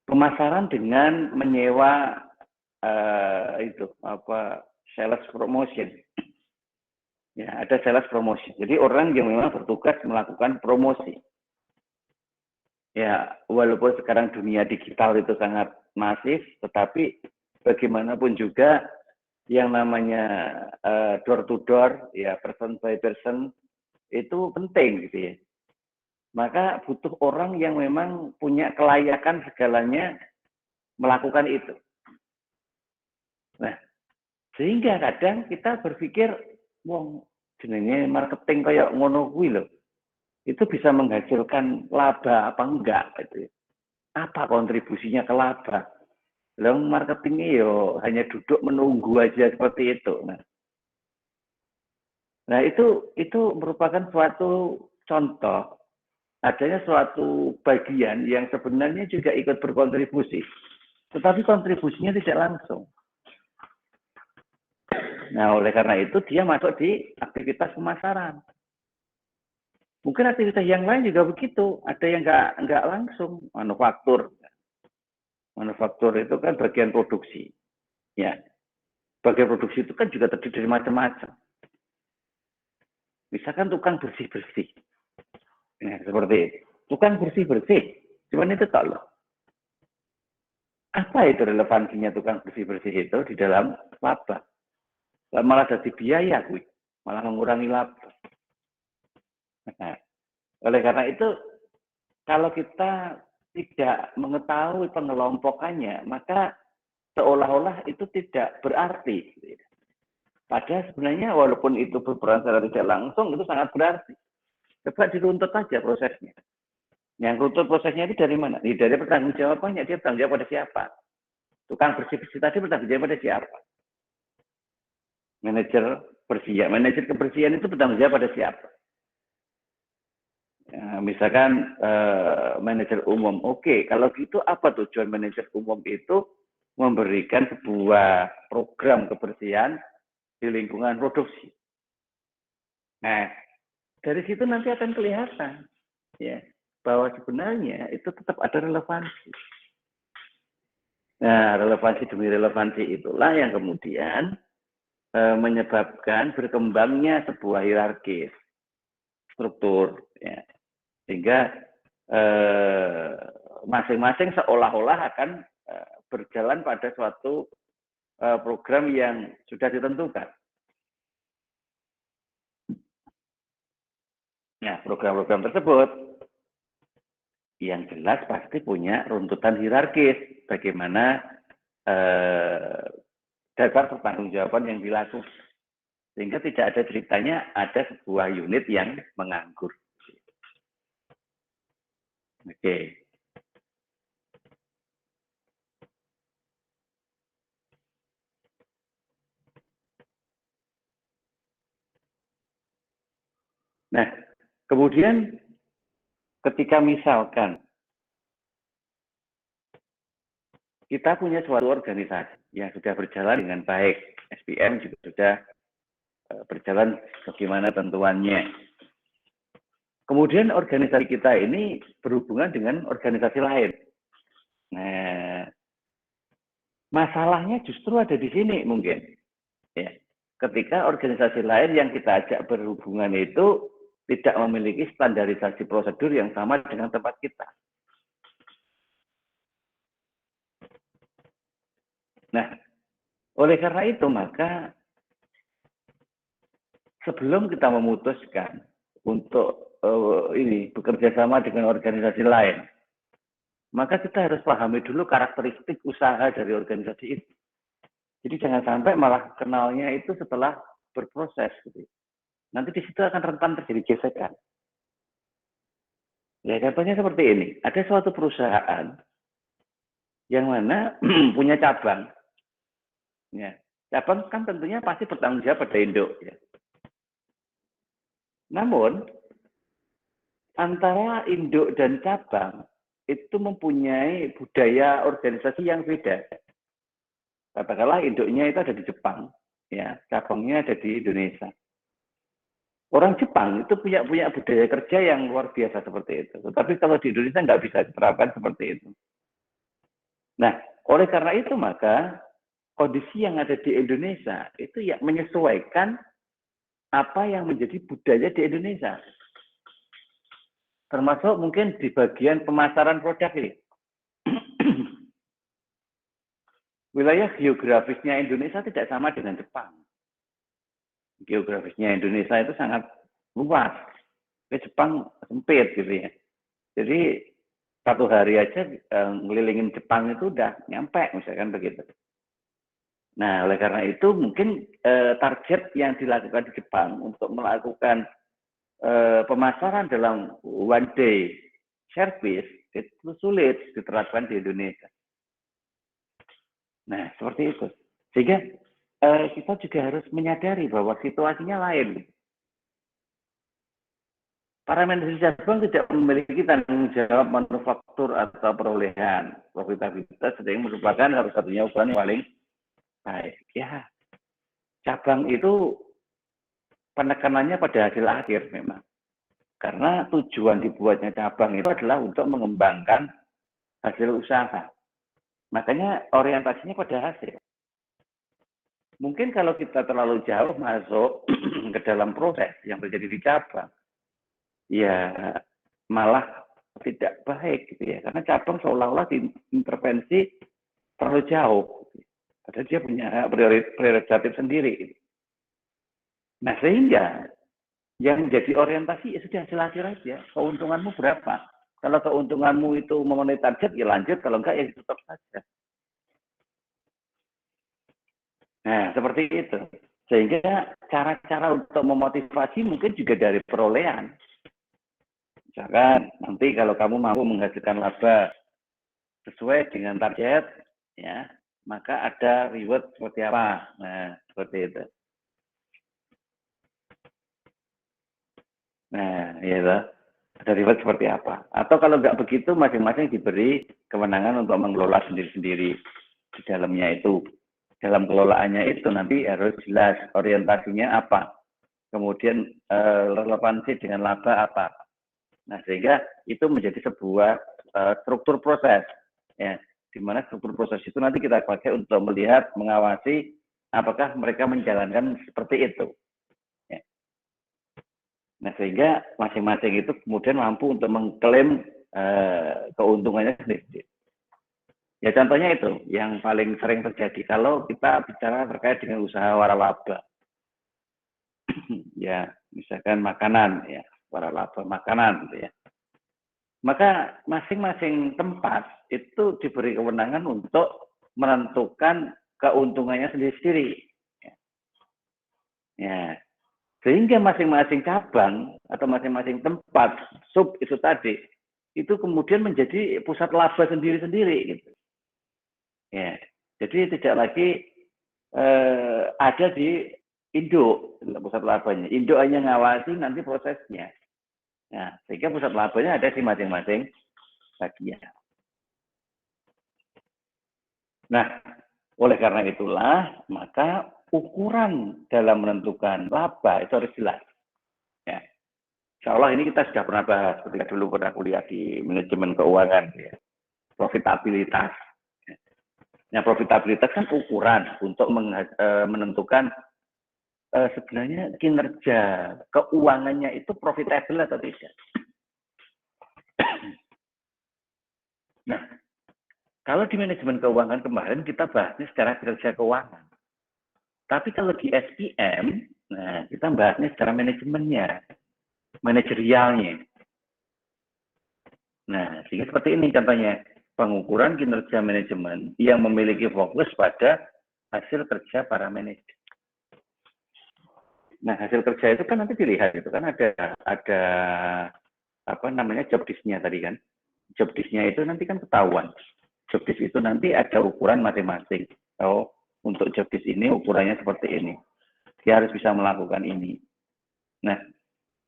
pemasaran dengan menyewa sales promotion. Ya, ada sales promotion. Jadi orang yang memang bertugas melakukan promosi. Ya, walaupun sekarang dunia digital itu sangat masif, tetapi bagaimanapun juga yang namanya door to door, ya person by person itu penting gitu ya. Maka butuh orang yang memang punya kelayakan segalanya melakukan itu. Nah, sehingga kadang kita berpikir, wong jenenge marketing kayak ngono kuwi lho. itu bisa menghasilkan laba apa enggak gitu. Apa kontribusinya ke laba? Lalu marketingnya yo hanya duduk menunggu aja seperti itu. Nah itu merupakan suatu contoh adanya suatu bagian yang sebenarnya juga ikut berkontribusi, tetapi kontribusinya tidak langsung. Nah, oleh karena itu dia masuk di aktivitas pemasaran. Mungkin aktivitas yang lain juga begitu, ada yang nggak langsung, manufaktur. Manufaktur itu kan bagian produksi, ya. Bagian produksi itu kan juga terdiri dari macam-macam. Misalkan tukang bersih-bersih, nah, seperti itu. Tukang bersih-bersih, cuman itu tak loh. Apa itu relevansinya tukang bersih-bersih itu di dalam laba? Malah jadi biaya, malah mengurangi laba. Nah, oleh karena itu, kalau kita tidak mengetahui pengelompokannya, maka seolah-olah itu tidak berarti. Padahal sebenarnya walaupun itu berperan secara tidak langsung, itu sangat berarti. Coba diruntut aja prosesnya. Yang runtut prosesnya itu dari mana? Dari pertanggung jawabannya, dia bertanggung jawab pada siapa? Tukang bersih-bersih tadi bertanggung jawab pada siapa? Manajer bersihan. Manajer kebersihan itu bertanggung jawab pada siapa? Ya, misalkan manajer umum, oke, kalau gitu apa tujuan manajer umum itu? Memberikan sebuah program kebersihan di lingkungan produksi. Nah, dari situ nanti akan kelihatan ya bahwa sebenarnya itu tetap ada relevansi. Nah, relevansi demi relevansi itulah yang kemudian menyebabkan berkembangnya sebuah hierarkis struktur, ya. Sehingga masing-masing seolah-olah akan berjalan pada suatu program yang sudah ditentukan. Nah, program-program tersebut yang jelas pasti punya runtutan hierarkis, bagaimana dasar pertanggungjawaban yang dilakukan. Sehingga tidak ada ceritanya ada sebuah unit yang menganggur. Oke. Nah, kemudian ketika misalkan kita punya suatu organisasi yang sudah berjalan dengan baik, SPM juga sudah berjalan bagaimana tentuannya. Kemudian organisasi kita ini berhubungan dengan organisasi lain. Nah, masalahnya justru ada di sini mungkin. Ya. Ketika organisasi lain yang kita ajak berhubungan itu tidak memiliki standarisasi prosedur yang sama dengan tempat kita. Nah, oleh karena itu maka sebelum kita memutuskan untuk ini bekerja sama dengan organisasi lain, maka kita harus pahami dulu karakteristik usaha dari organisasi itu. Jadi jangan sampai malah kenalnya itu setelah berproses. Gitu. Nanti di situ akan rentan terjadi gesekan. Ya contohnya seperti ini. Ada suatu perusahaan yang mana punya cabang. Ya, cabang kan tentunya pasti bertanggung jawab pada induk. Ya. Namun antara induk dan cabang itu mempunyai budaya organisasi yang beda. Katakanlah induknya itu ada di Jepang, ya, cabangnya ada di Indonesia. Orang Jepang itu punya budaya kerja yang luar biasa seperti itu. Tetapi kalau di Indonesia nggak bisa diterapkan seperti itu. Nah, oleh karena itu maka kondisi yang ada di Indonesia itu ya menyesuaikan apa yang menjadi budaya di Indonesia. Termasuk mungkin di bagian pemasaran produk ini. Wilayah geografisnya Indonesia tidak sama dengan Jepang. Geografisnya Indonesia itu sangat luas. Jepang sempit gitu ya. Jadi satu hari aja ngelilingin Jepang itu udah nyampe misalkan begitu. Nah, oleh karena itu mungkin target yang dilakukan di Jepang untuk melakukan pemasaran dalam one day service itu sulit diterapkan di Indonesia. Nah, seperti itu. Sehingga kita juga harus menyadari bahwa situasinya lain. Para manajer cabang tidak memiliki tanggung jawab manufaktur atau perolehan profitabilitas, yang merupakan satu-satunya ukuran yang paling baik. Ya, cabang itu penekanannya pada hasil akhir memang. Karena tujuan dibuatnya cabang itu adalah untuk mengembangkan hasil usaha. Makanya orientasinya pada hasil. Mungkin kalau kita terlalu jauh masuk ke dalam proses yang terjadi di cabang, ya malah tidak baik gitu ya. Karena cabang seolah-olah diintervensi terlalu jauh. Padahal dia punya prerogatif sendiri. Nah, sehingga yang menjadi orientasi ya sudah hasil akhir aja. Keuntunganmu berapa? Kalau keuntunganmu itu memenuhi target, ya lanjut. Kalau enggak, ya tutup saja. Nah, seperti itu. Sehingga cara-cara untuk memotivasi mungkin juga dari perolehan. Misalkan nanti kalau kamu mampu menghasilkan laba sesuai dengan target, ya, maka ada reward seperti apa? Nah, seperti itu. Nah, ya, ada reward seperti apa? Atau kalau nggak begitu, masing-masing diberi kewenangan untuk mengelola sendiri-sendiri di dalamnya itu. Dalam kelolaannya itu nanti harus jelas orientasinya apa, kemudian relevansi dengan laba apa. Nah, sehingga itu menjadi sebuah struktur proses, ya, di mana struktur proses itu nanti kita pakai untuk melihat, mengawasi apakah mereka menjalankan seperti itu. Ya. Nah, sehingga masing-masing itu kemudian mampu untuk mengklaim keuntungannya sendiri. Ya, contohnya itu yang paling sering terjadi kalau kita bicara terkait dengan usaha waralaba. Ya, misalkan makanan, ya, waralaba makanan, gitu ya. Maka masing-masing tempat itu diberi kewenangan untuk menentukan keuntungannya sendiri-sendiri. Ya, sehingga masing-masing cabang atau masing-masing tempat sub itu tadi itu kemudian menjadi pusat laba sendiri-sendiri, gitu. Ya, jadi tidak lagi ada di induk pusat labanya. Induk hanya ngawasi nanti prosesnya. Nah, sehingga pusat labanya ada di masing-masing bagian. Nah, oleh karena itulah maka ukuran dalam menentukan laba itu harus jelas. Ya. Insya Allah ini kita sudah pernah bahas ketika dulu pernah kuliah di manajemen keuangan, ya. Profitabilitas. Nah, profitabilitas kan ukuran untuk menentukan sebenarnya kinerja keuangannya itu profitable atau tidak. Nah, kalau di manajemen keuangan kemarin kita bahasnya secara kinerja keuangan. Tapi kalau di SPM, nah kita bahasnya secara manajemennya, manajerialnya. Nah, sehingga seperti ini contohnya. Pengukuran kinerja manajemen yang memiliki fokus pada hasil kerja para manajer. Nah, hasil kerja itu kan nanti dilihat, itu kan ada apa namanya job disk-nya tadi kan. Job disk-nya itu nanti kan ketahuan. Job disk itu nanti ada ukuran masing-masing. Oh, untuk job disk ini ukurannya seperti ini. Dia harus bisa melakukan ini. Nah,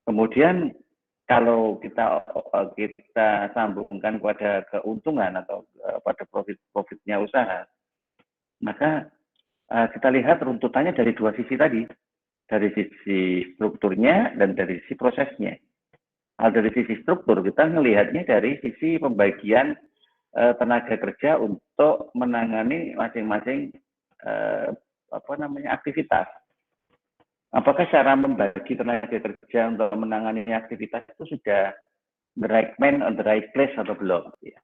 kemudian kalau kita sambungkan pada keuntungan atau pada profitnya usaha, maka kita lihat runtutannya dari dua sisi tadi, dari sisi strukturnya dan dari sisi prosesnya. Dari sisi struktur kita melihatnya dari sisi pembagian tenaga kerja untuk menangani masing-masing aktivitas. Apakah cara membagi tenaga kerja untuk menangani aktivitas itu sudah the right man on the right place atau belum? Ya.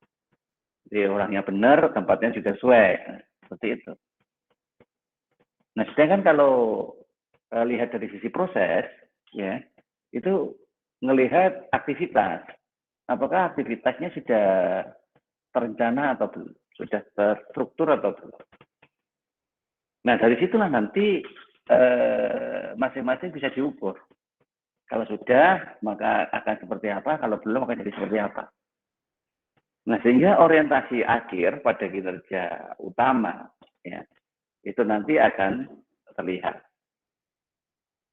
Jadi orangnya benar, tempatnya juga sesuai, seperti itu. Nah, sedangkan kalau lihat dari sisi proses, ya itu melihat aktivitas. Apakah aktivitasnya sudah terencana atau belum? Sudah terstruktur atau belum? Nah, dari situlah nanti masing-masing bisa diukur. Kalau sudah, maka akan seperti apa? Kalau belum, akan jadi seperti apa? Nah, sehingga orientasi akhir pada kinerja utama, ya, itu nanti akan terlihat.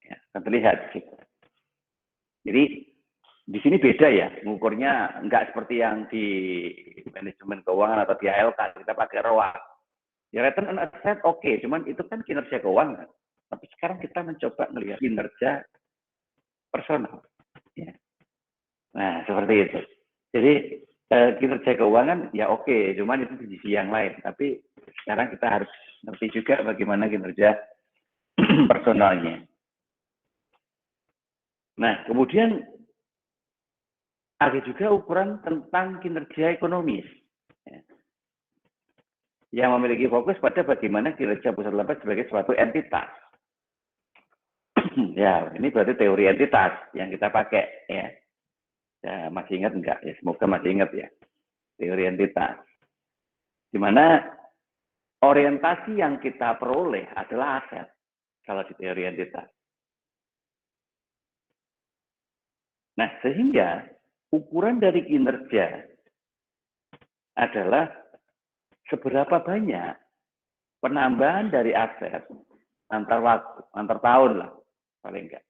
Ya, akan terlihat. Gitu. Jadi, di sini beda ya, mengukurnya nggak seperti yang di manajemen keuangan atau di ALK, kita pakai ROA. Ya, return on asset oke, cuman itu kan kinerja keuangan. Tapi sekarang kita mencoba melihat kinerja personal. Ya. Nah, seperti itu. Jadi kinerja keuangan ya oke, cuman itu di sisi yang lain. Tapi sekarang kita harus ngerti juga bagaimana kinerja personalnya. Nah, kemudian ada juga ukuran tentang kinerja ekonomis. Ya. Yang memiliki fokus pada bagaimana kinerja pusat laba sebagai suatu entitas. Ya, ini berarti teori entitas yang kita pakai ya. Ya, masih ingat enggak? Ya, semoga masih ingat ya. Teori entitas. Di mana orientasi yang kita peroleh adalah aset kalau di teori entitas. Nah, sehingga ukuran dari kinerja adalah seberapa banyak penambahan dari aset antar waktu, antar tahun lah paling enggak.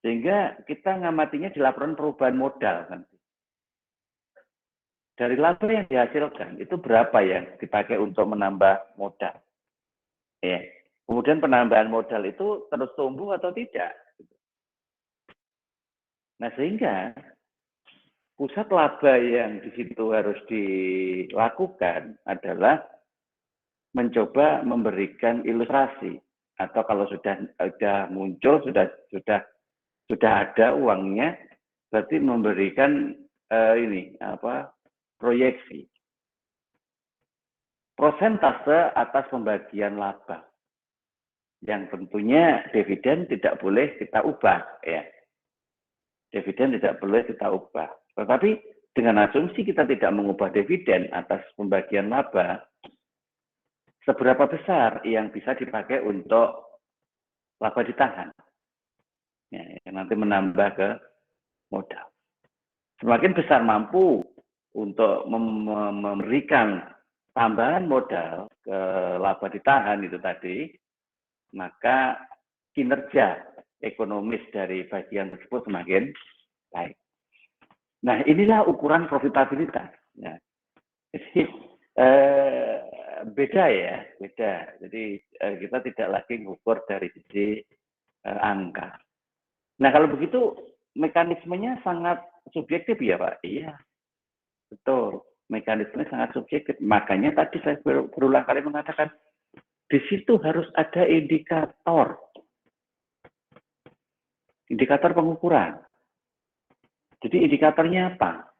Sehingga kita ngamatinya di laporan perubahan modal nanti. Dari laba yang dihasilkan itu berapa yang dipakai untuk menambah modal. Ya. Kemudian penambahan modal itu terus tumbuh atau tidak. Nah, sehingga pusat laba yang di situ harus dilakukan adalah mencoba memberikan ilustrasi, atau kalau sudah muncul, sudah ada uangnya, berarti memberikan proyeksi prosentase atas pembagian laba, yang tentunya dividen tidak boleh kita ubah, ya. Dividen tidak boleh kita ubah. Tetapi dengan asumsi kita tidak mengubah dividen atas pembagian laba, seberapa besar yang bisa dipakai untuk laba ditahan, ya, yang nanti menambah ke modal. Semakin besar mampu untuk memberikan tambahan modal ke laba ditahan itu tadi, maka kinerja ekonomis dari bagian tersebut semakin baik. Nah, inilah ukuran profitabilitas. Ya. Jadi beda ya, beda. Jadi kita tidak lagi mengukur dari sisi angka. Nah, kalau begitu mekanismenya sangat subjektif ya, Pak? Iya, betul. Mekanismenya sangat subjektif. Makanya tadi saya berulang kali mengatakan, di situ harus ada indikator. Indikator pengukuran. Jadi indikatornya apa?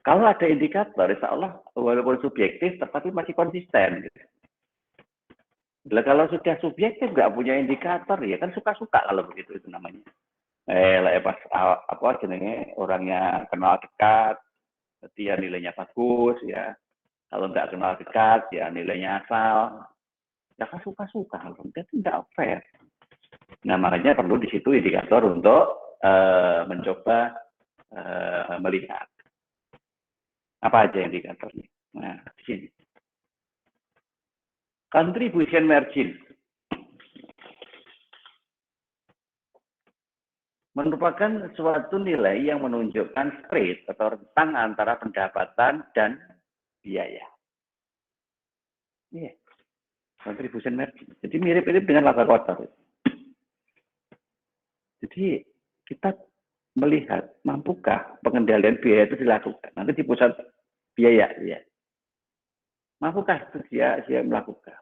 Kalau ada indikator, insya Allah walaupun subjektif, tetapi masih konsisten. Gitu. Nah, kalau sudah subjektif nggak punya indikator, ya kan suka-suka kalau begitu itu namanya. Pas jenenge orangnya kenal dekat, dia nilainya bagus ya. Kalau nggak kenal dekat, ya nilainya asal. Ya kan suka-suka, itu tidak fair. Nah, makanya perlu di situ indikator untuk mencoba melihat apa aja indikatornya. Nah, di sini. Contribution margin merupakan suatu nilai yang menunjukkan spread atau rentang antara pendapatan dan biaya. Iya, contribution margin. Jadi mirip-mirip dengan laba kotor. Jadi kita melihat mampukah pengendalian biaya itu dilakukan. Nanti di pusat biaya, ya. Mampukah itu dia melakukan.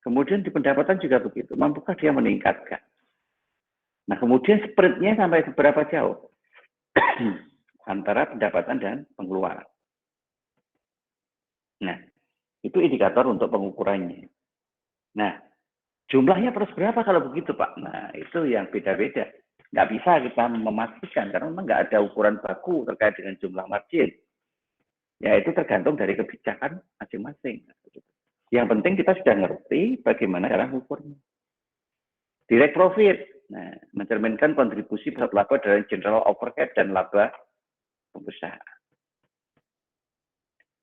Kemudian di pendapatan juga begitu. Mampukah dia meningkatkan. Nah, kemudian spread-nya sampai seberapa jauh antara pendapatan dan pengeluaran. Nah, itu indikator untuk pengukurannya. Nah, jumlahnya terus berapa kalau begitu, Pak? Nah, itu yang beda-beda. Nggak bisa kita memastikan, karena memang nggak ada ukuran baku terkait dengan jumlah margin. Ya, itu tergantung dari kebijakan masing-masing. Yang penting kita sudah ngerti bagaimana cara mengukurnya. Direct profit. Nah, mencerminkan kontribusi pusat laba dari general overhead dan laba perusahaan.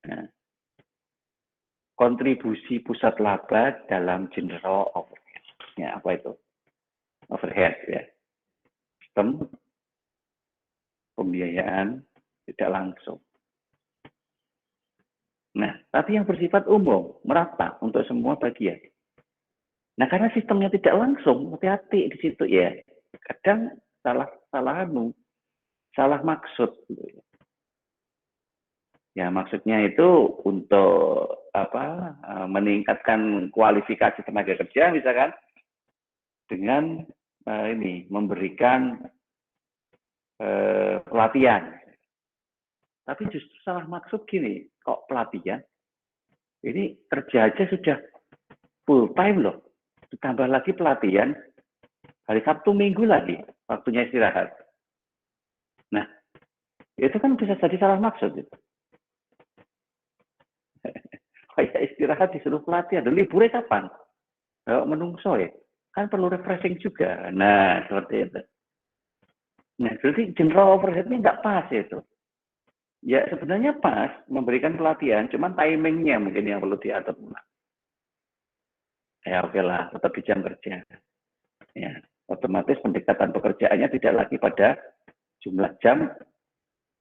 Nah, kontribusi pusat laba dalam general overhead. Ya, apa itu? Overhead ya. Sistem pembiayaan tidak langsung. Nah, tapi yang bersifat umum, merata untuk semua bagian. Nah, karena sistemnya tidak langsung, hati-hati di situ ya. Kadang salah maksud. Ya, maksudnya itu untuk meningkatkan kualifikasi tenaga kerja, misalkan dengan memberikan pelatihan. Tapi justru salah maksud gini, kok pelatihan? Ini kerja aja sudah full time loh. Ditambah lagi pelatihan, hari Sabtu Minggu lagi, waktunya istirahat. Nah, itu kan bisa jadi salah maksud. Kayak istirahat disuruh pelatihan, liburnya kapan? Kalau menungso ya, kan perlu refreshing juga. Nah, seperti itu. Nah, jadi general overhead ini nggak pas itu. Ya sebenarnya pas memberikan pelatihan, cuman timingnya mungkin yang perlu diatur. Ya oke lah, tetap di jam kerja. Ya, otomatis pendekatan pekerjaannya tidak lagi pada jumlah jam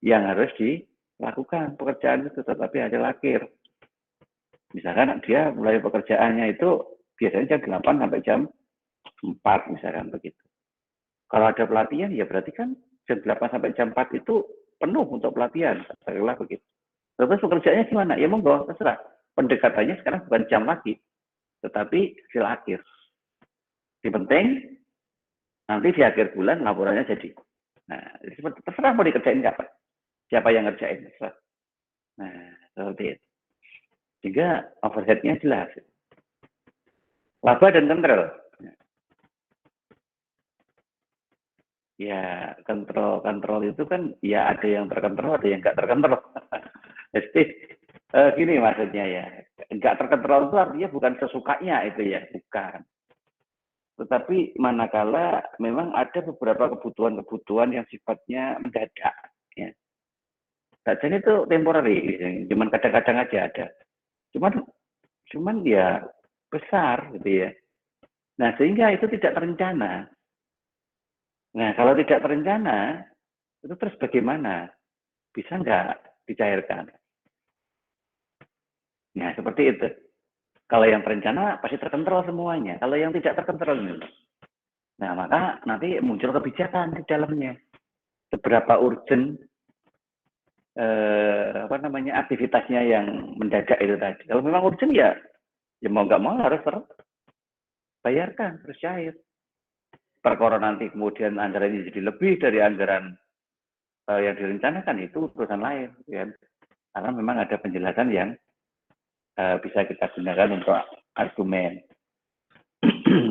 yang harus dilakukan pekerjaan itu, tetapi ada lakir. Misalkan dia mulai pekerjaannya itu biasanya jam 8 sampai jam 4 misalkan begitu. Kalau ada pelatihan ya berarti kan jam 8 sampai jam 4 itu penuh untuk pelatihan, katakanlah begitu. Terus pekerjaannya gimana? Ya monggo, terserah. Pendekatannya sekarang bukan jam lagi, tetapi hasil akhir. Yang penting nanti di akhir bulan laporannya jadi. Nah, terserah mau dikerjain kapan. Siapa yang ngerjain, terserah. Nah, seperti itu. Sehingga overhead-nya jelas. Laba dan kontrol. Ya, kontrol itu kan ya ada yang terkontrol, ada yang nggak terkontrol. Jadi gini maksudnya ya, nggak terkontrol itu artinya bukan sesukanya itu ya, bukan. Tetapi manakala memang ada beberapa kebutuhan-kebutuhan yang sifatnya mendadak. Ya. Jadi itu temporary, cuman kadang-kadang aja ada. Cuman ya besar gitu ya. Nah sehingga itu tidak terencana. Nah kalau tidak terencana, itu terus bagaimana? Bisa nggak dicairkan? Nah seperti itu. Kalau yang terencana pasti terkontrol semuanya. Kalau yang tidak terkontrol, nah maka nanti muncul kebijakan di dalamnya. Seberapa urgent aktivitasnya yang mendadak itu tadi. Kalau memang urgent ya mau nggak mau harus terbayarkan, terus cair. Perkara nanti kemudian anggaran ini jadi lebih dari anggaran yang direncanakan itu urusan lain, ya. Karena memang ada penjelasan yang bisa kita gunakan untuk argumen.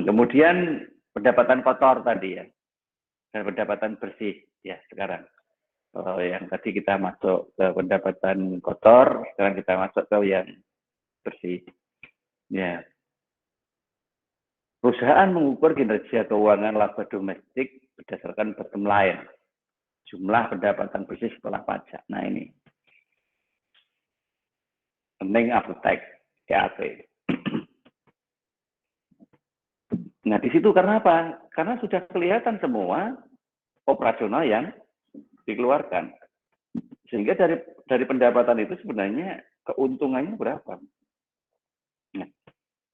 Kemudian pendapatan kotor tadi ya, dan pendapatan bersih ya sekarang. Yang tadi kita masuk ke pendapatan kotor, sekarang kita masuk ke yang bersih. Ya. Perusahaan mengukur kinerja keuangan laba domestik berdasarkan bottom line, jumlah pendapatan bersih setelah pajak. Nah ini penting after tax, CAT. Nah di situ karena apa? Karena sudah kelihatan semua operasional yang dikeluarkan. Sehingga dari pendapatan itu sebenarnya keuntungannya berapa? Nah,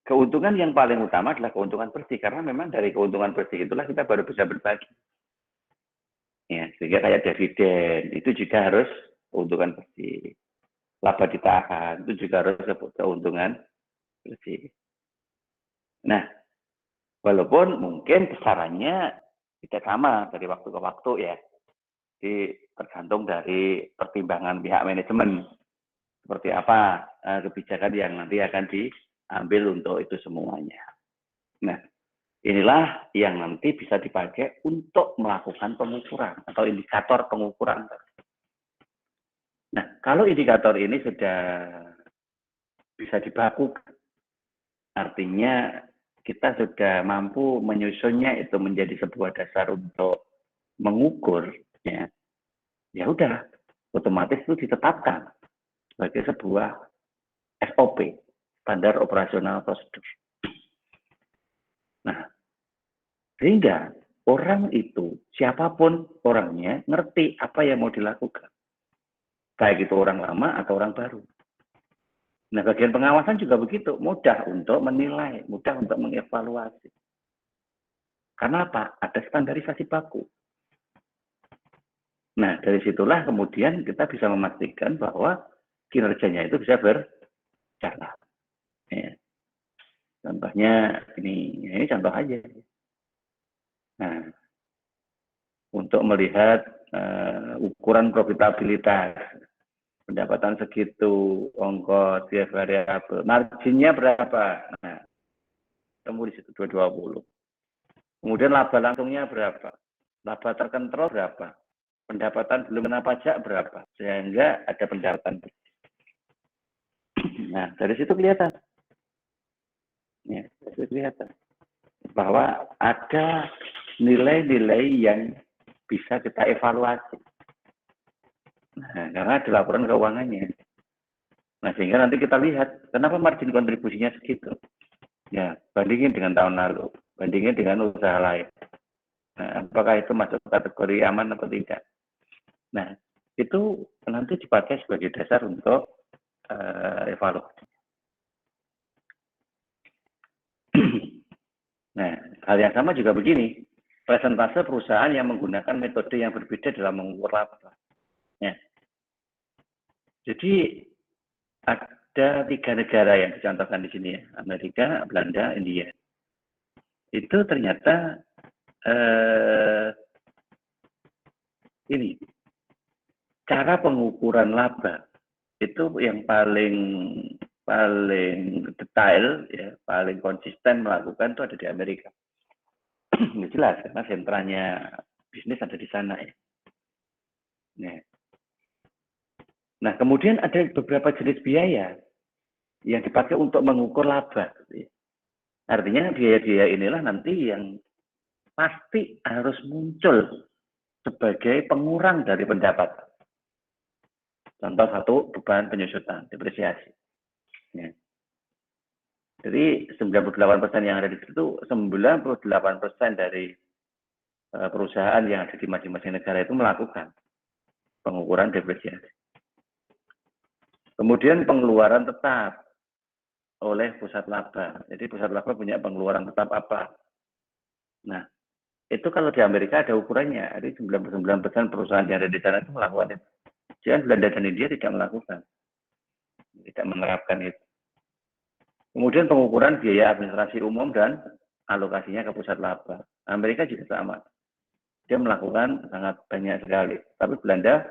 keuntungan yang paling utama adalah keuntungan bersih, karena memang dari keuntungan bersih itulah kita baru bisa berbagi. Ya, sehingga kayak dividen itu juga harus keuntungan bersih. Laba ditahan itu juga harus keuntungan bersih. Nah, walaupun mungkin besarannya tidak sama dari waktu ke waktu ya, jadi tergantung dari pertimbangan pihak manajemen seperti apa kebijakan yang nanti akan diambil untuk itu semuanya. Nah, inilah yang nanti bisa dipakai untuk melakukan pengukuran atau indikator pengukuran. Nah, kalau indikator ini sudah bisa dibakukan, artinya kita sudah mampu menyusunnya itu menjadi sebuah dasar untuk mengukur, ya, ya udah, otomatis itu ditetapkan sebagai sebuah SOP, standar operasional prosedur. Nah, sehingga orang itu, siapapun orangnya, ngerti apa yang mau dilakukan. Baik itu orang lama atau orang baru. Nah, bagian pengawasan juga begitu, mudah untuk menilai, mudah untuk mengevaluasi. Karena apa? Ada standarisasi baku. Nah, dari situlah kemudian kita bisa memastikan bahwa kinerjanya itu bisa berjalan. Ya. Contohnya ini contoh aja. Nah, untuk melihat ukuran profitabilitas, pendapatan segitu, ongkos, biaya variabel, marginnya berapa? Nah, temu di situ 220. Kemudian laba langsungnya berapa? Laba terkontrol berapa? Pendapatan belum kena pajak berapa? Sehingga ada pendapatan. Nah, dari situ kelihatan. Ya, dari situ kelihatan bahwa ada nilai-nilai yang bisa kita evaluasi. Nah, karena ada laporan keuangannya. Nah, sehingga nanti kita lihat kenapa margin kontribusinya segitu. Ya, bandingin dengan tahun lalu, bandingin dengan usaha lain. Nah, apakah itu masuk kategori aman atau tidak? Nah, itu nanti dipakai sebagai dasar untuk evaluasi. Nah, hal yang sama juga begini. Presentase perusahaan yang menggunakan metode yang berbeda dalam mengukur laba. Ya. Jadi ada 3 negara yang dicontohkan di sini ya, Amerika, Belanda, India. Itu ternyata ini cara pengukuran laba itu yang paling detail ya, paling konsisten melakukan itu ada di Amerika. Ini jelas karena sentranya bisnis ada di sana ya. Nah, kemudian ada beberapa jenis biaya yang dipakai untuk mengukur laba. Artinya biaya-biaya inilah nanti yang pasti harus muncul sebagai pengurang dari pendapatan. Contoh satu, beban penyusutan, depresiasi. Ya. Jadi 98% yang ada di situ, 98% dari perusahaan yang ada di masing-masing negara itu melakukan pengukuran depresiasi. Kemudian pengeluaran tetap oleh pusat laba. Jadi pusat laba punya pengeluaran tetap apa? Nah, itu kalau di Amerika ada ukurannya. Jadi 99% perusahaan yang ada di sana itu melakukan itu. Jangan Belanda dan India tidak melakukan. Tidak menerapkan itu. Kemudian pengukuran biaya administrasi umum dan alokasinya ke pusat laba. Amerika juga sama. Dia melakukan sangat banyak sekali. Tapi Belanda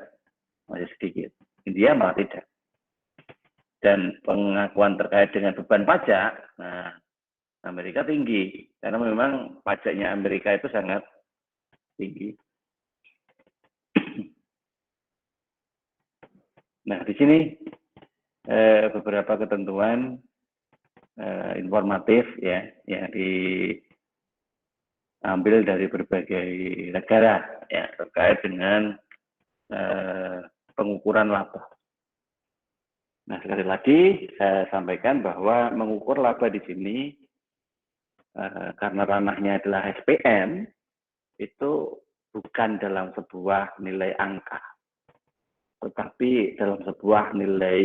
masih sedikit. India malah tidak. Dan pengakuan terkait dengan beban pajak, nah Amerika tinggi. Karena memang pajaknya Amerika itu sangat tinggi. Nah, di sini beberapa ketentuan informatif ya yang diambil dari berbagai negara ya terkait dengan pengukuran laba. Nah, sekali lagi saya sampaikan bahwa mengukur laba di sini karena ranahnya adalah SPM itu bukan dalam sebuah nilai angka, tetapi dalam sebuah nilai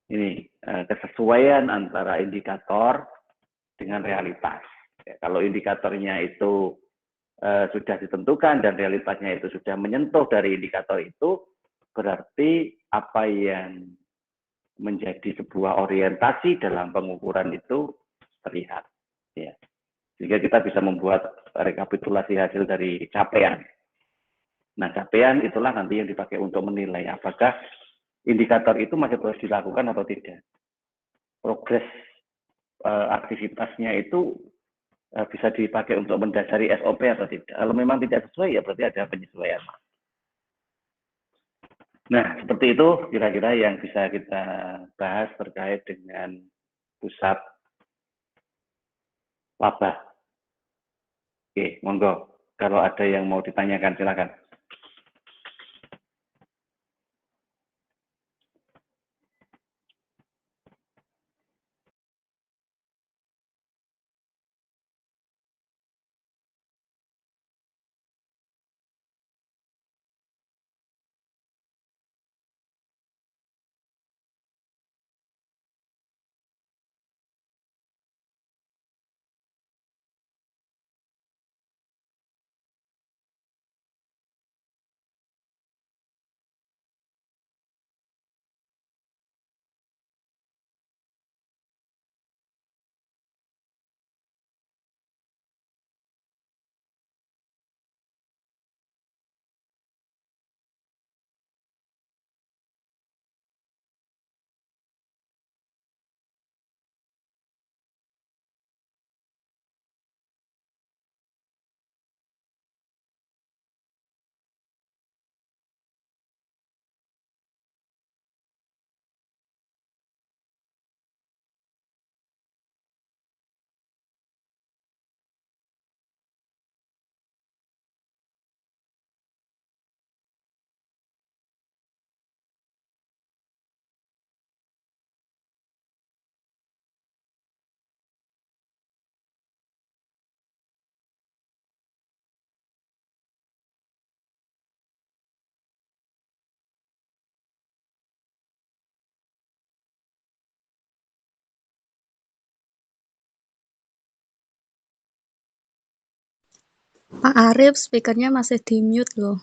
ini kesesuaian antara indikator dengan realitas. Ya, kalau indikatornya itu sudah ditentukan dan realitasnya itu sudah menyentuh dari indikator itu, berarti apa yang menjadi sebuah orientasi dalam pengukuran itu terlihat. Ya. Sehingga kita bisa membuat rekapitulasi hasil dari capaian. Nah, capaian itulah nanti yang dipakai untuk menilai apakah indikator itu masih terus dilakukan atau tidak. Progres aktivitasnya itu bisa dipakai untuk mendasari SOP atau tidak. Kalau memang tidak sesuai, ya berarti ada penyesuaian. Nah, seperti itu kira-kira yang bisa kita bahas terkait dengan pusat laba. Oke, monggo. Kalau ada yang mau ditanyakan, silakan. Pak Arif, speakernya masih di mute loh.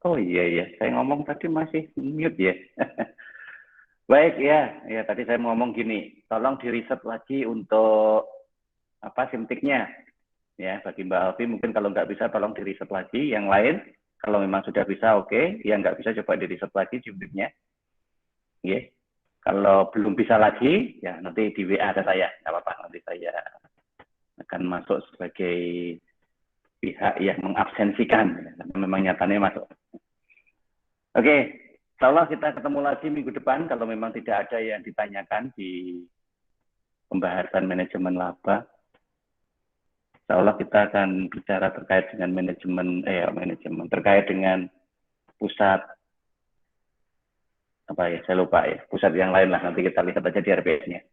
Oh iya, saya ngomong tadi masih mute ya. Baik ya tadi saya ngomong gini, tolong di-reset lagi untuk simtiknya. Ya, bagi Mbak Alfi mungkin kalau nggak bisa tolong di-reset lagi. Yang lain, kalau memang sudah bisa oke. Yang nggak bisa coba di-reset lagi simtiknya. Ya. Kalau belum bisa lagi, ya nanti di WA ke saya. Nggak apa-apa, nanti saya akan masuk sebagai pihak yang mengabsensikan. Ya. Memang nyatanya masuk. Oke, insya Allah kita ketemu lagi minggu depan kalau memang tidak ada yang ditanyakan di pembahasan manajemen laba. Insya Allah kita akan bicara terkait dengan manajemen terkait dengan pusat saya lupa ya, pusat yang lain lah, nanti kita lihat aja di RPS-nya.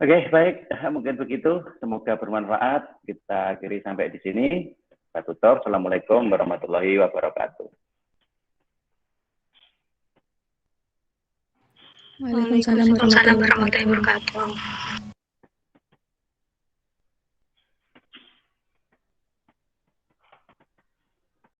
Oke, baik, mungkin begitu, semoga bermanfaat. Kita akhiri sampai di sini. Kita tutup. Assalamualaikum warahmatullahi wabarakatuh. Waalaikumsalam warahmatullahi wabarakatuh.